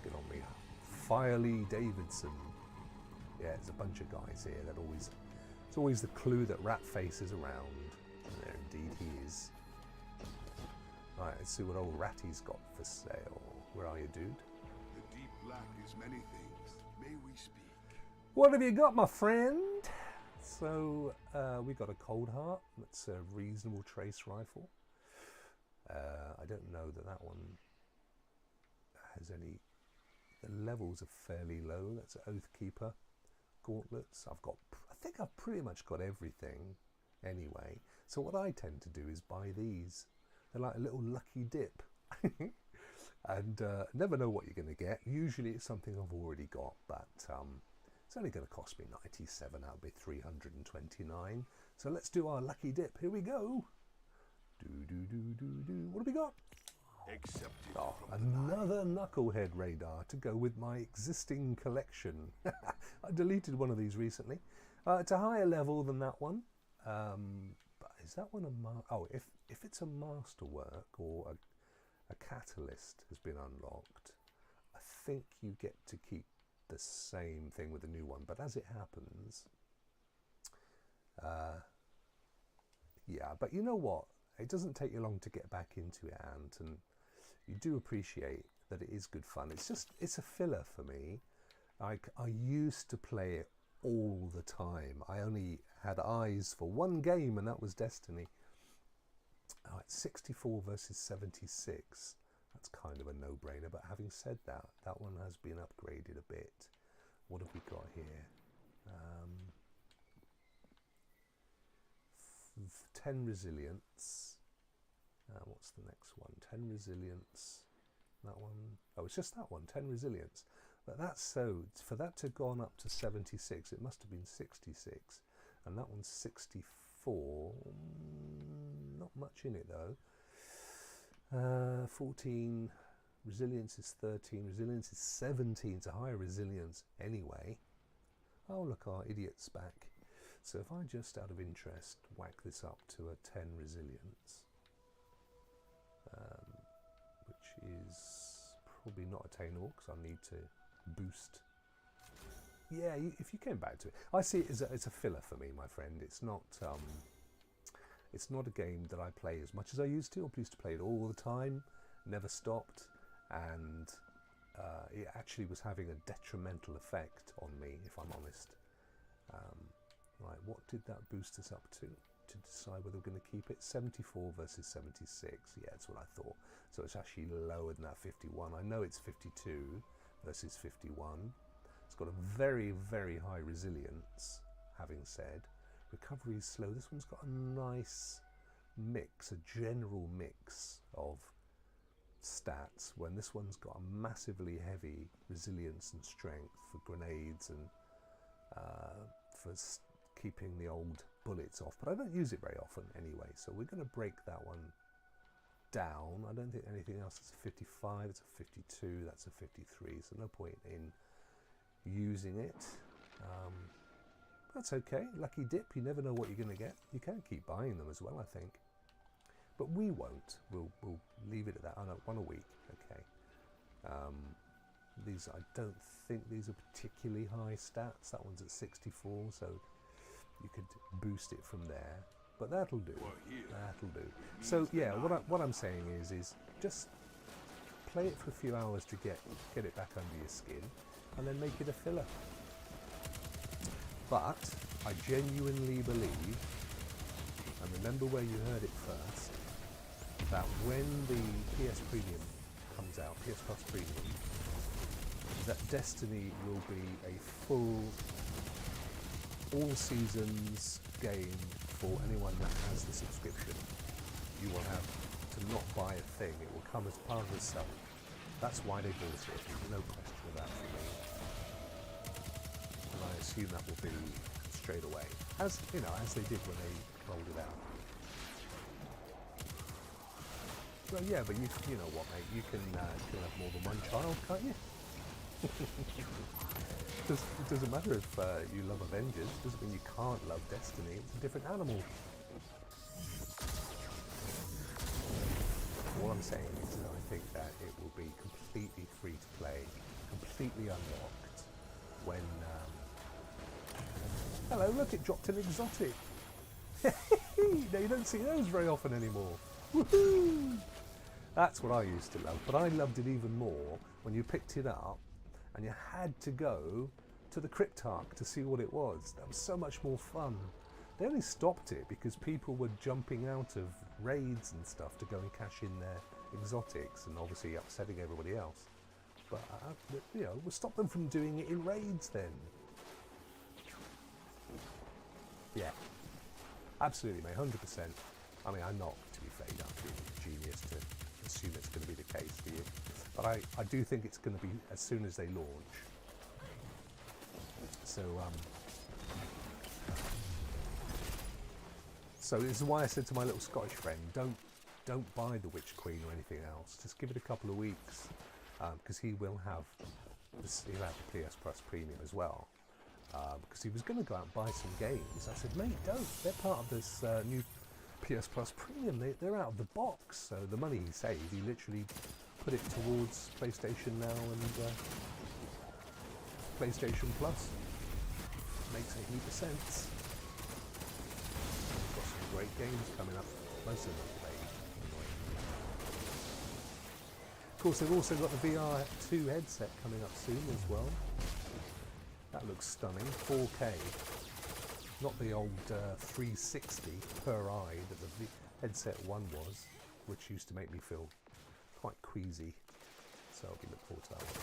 Get on me. Firely Davidson. Yeah, there's a bunch of guys here that always. It's always the clue that Ratface is around. And there indeed he is. Right, let's see what old Ratty's got for sale. Where are you, dude? The deep black is many things. May we speak? What have you got, my friend? So, we got a Cold Heart. That's a reasonable trace rifle. I don't know that one has any. The levels are fairly low. That's an Oathkeeper. Gauntlets. I think I've pretty much got everything anyway. So what I tend to do is buy these. They're like a little lucky dip. And never know what you're going to get. Usually it's something I've already got, but it's only going to cost me 97. That'll be 329. So let's do our lucky dip. Here we go. What have we got? Accepted Another Knucklehead radar to go with my existing collection. I deleted one of these recently. It's a higher level than that one. But is that one a if it's a masterwork or a catalyst has been unlocked, I think you get to keep the same thing with the new one. But as it happens, yeah. But you know what? It doesn't take you long to get back into it, Ant, and you do appreciate that it is good fun. It's a filler for me. I used to play it all the time. I only had eyes for one game, and that was Destiny. Oh, it's 64 versus 76. That's kind of a no-brainer. But having said that, that one has been upgraded a bit. What have we got here? 10 resilience. What's the next one? 10 resilience. That one. Oh, it's just that one. 10 resilience. But that's so. For that to have gone up to 76, it must have been 66, and that one's 64. much in it though. 14, resilience is 13, resilience is 17, it's a higher resilience anyway. Oh look, our idiot's back. So if I just out of interest whack this up to a 10 resilience, which is probably not attainable because I need to boost. Yeah, if you came back to it, I see it as it's a filler for me, my friend. It's not a game that I play as much as I used to. I used to play it all the time, never stopped, and it actually was having a detrimental effect on me, if I'm honest. Right, what did that boost us up to decide whether we're going to keep it? 74 versus 76. Yeah, that's what I thought. So it's actually lower than that 51. I know it's 52 versus 51. It's got a very, very high resilience, having said. Recovery is slow. This one's got a nice mix, a general mix of stats, when this one's got a massively heavy resilience and strength for grenades and for keeping the old bullets off. But I don't use it very often anyway, so we're going to break that one down. I don't think anything else is a 55, it's a 52, that's a 53, so no point in using it. That's okay, lucky dip, you never know what you're going to get. You can keep buying them as well, I think. But we won't, we'll leave it at that. Oh no, one a week, okay. These, I don't think these are particularly high stats. That one's at 64, so you could boost it from there. But that'll do, that'll do. So yeah, what I'm saying is just play it for a few hours to get it back under your skin, and then make it a filler. But I genuinely believe, and remember where you heard it first, that when the PS Premium comes out, PS Plus Premium, that Destiny will be a full, all seasons game for anyone that has the subscription. You will have to not buy a thing, it will come as part of the sale. That's why they bought it, no question of that for me. And I assume that will be straight away, as you know, as they did when they rolled it out. Well, yeah, but you know what, mate? You can have more than one child, can't you? It doesn't matter if you love Avengers. It doesn't mean you can't love Destiny. It's a different animal. All I'm saying is that I think that it will be completely free to play, completely unlocked when. Hello, look! It dropped an exotic. Now you don't see those very often anymore. Woohoo! That's what I used to love, but I loved it even more when you picked it up and you had to go to the Cryptarch to see what it was. That was so much more fun. They only stopped it because people were jumping out of raids and stuff to go and cash in their exotics, and obviously upsetting everybody else. But you know, we'll stop them from doing it in raids then. Yeah, absolutely, mate, 100%. I mean, I'm not, to be fair, you don't have to be a genius to assume it's going to be the case for you. But I do think it's going to be as soon as they launch. So this is why I said to my little Scottish friend, don't buy the Witch Queen or anything else. Just give it a couple of weeks, because he'll have the PS Plus Premium as well. Because he was going to go out and buy some games. I said, mate, don't. They're part of this new PS Plus Premium. They're out of the box. So the money he saved, he literally put it towards PlayStation Now and PlayStation Plus. Makes a heap of sense. We've got some great games coming up. Most of them are great. Of course, they've also got the VR2 headset coming up soon as well. That looks stunning. 4K. Not the old 360 per eye that the headset 1 was, which used to make me feel quite queasy. So I'll be looking forward to that one.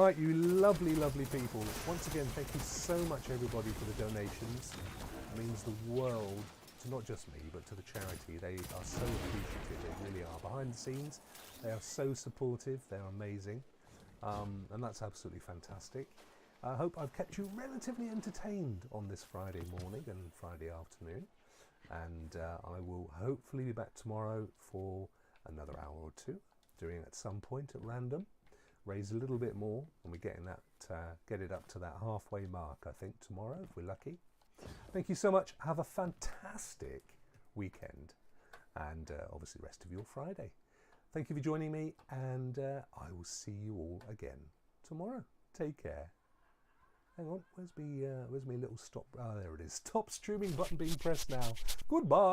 Right, you lovely, lovely people. Once again, thank you so much, everybody, for the donations. It means the world to not just me, but to the charity. They are so appreciative. They really are. Behind the scenes, they are so supportive. They're amazing. And that's absolutely fantastic. I hope I've kept you relatively entertained on this Friday morning and Friday afternoon. and I will hopefully be back tomorrow for another hour or two, doing at some point at random. Raise a little bit more, and we're getting that, get it up to that halfway mark, I think, tomorrow, if we're lucky. Thank you so much. Have a fantastic weekend, and obviously the rest of your Friday. Thank you for joining me, and I will see you all again tomorrow. Take care. Hang on, where's my little stop? Ah, there it is. Stop streaming button being pressed now. Goodbye.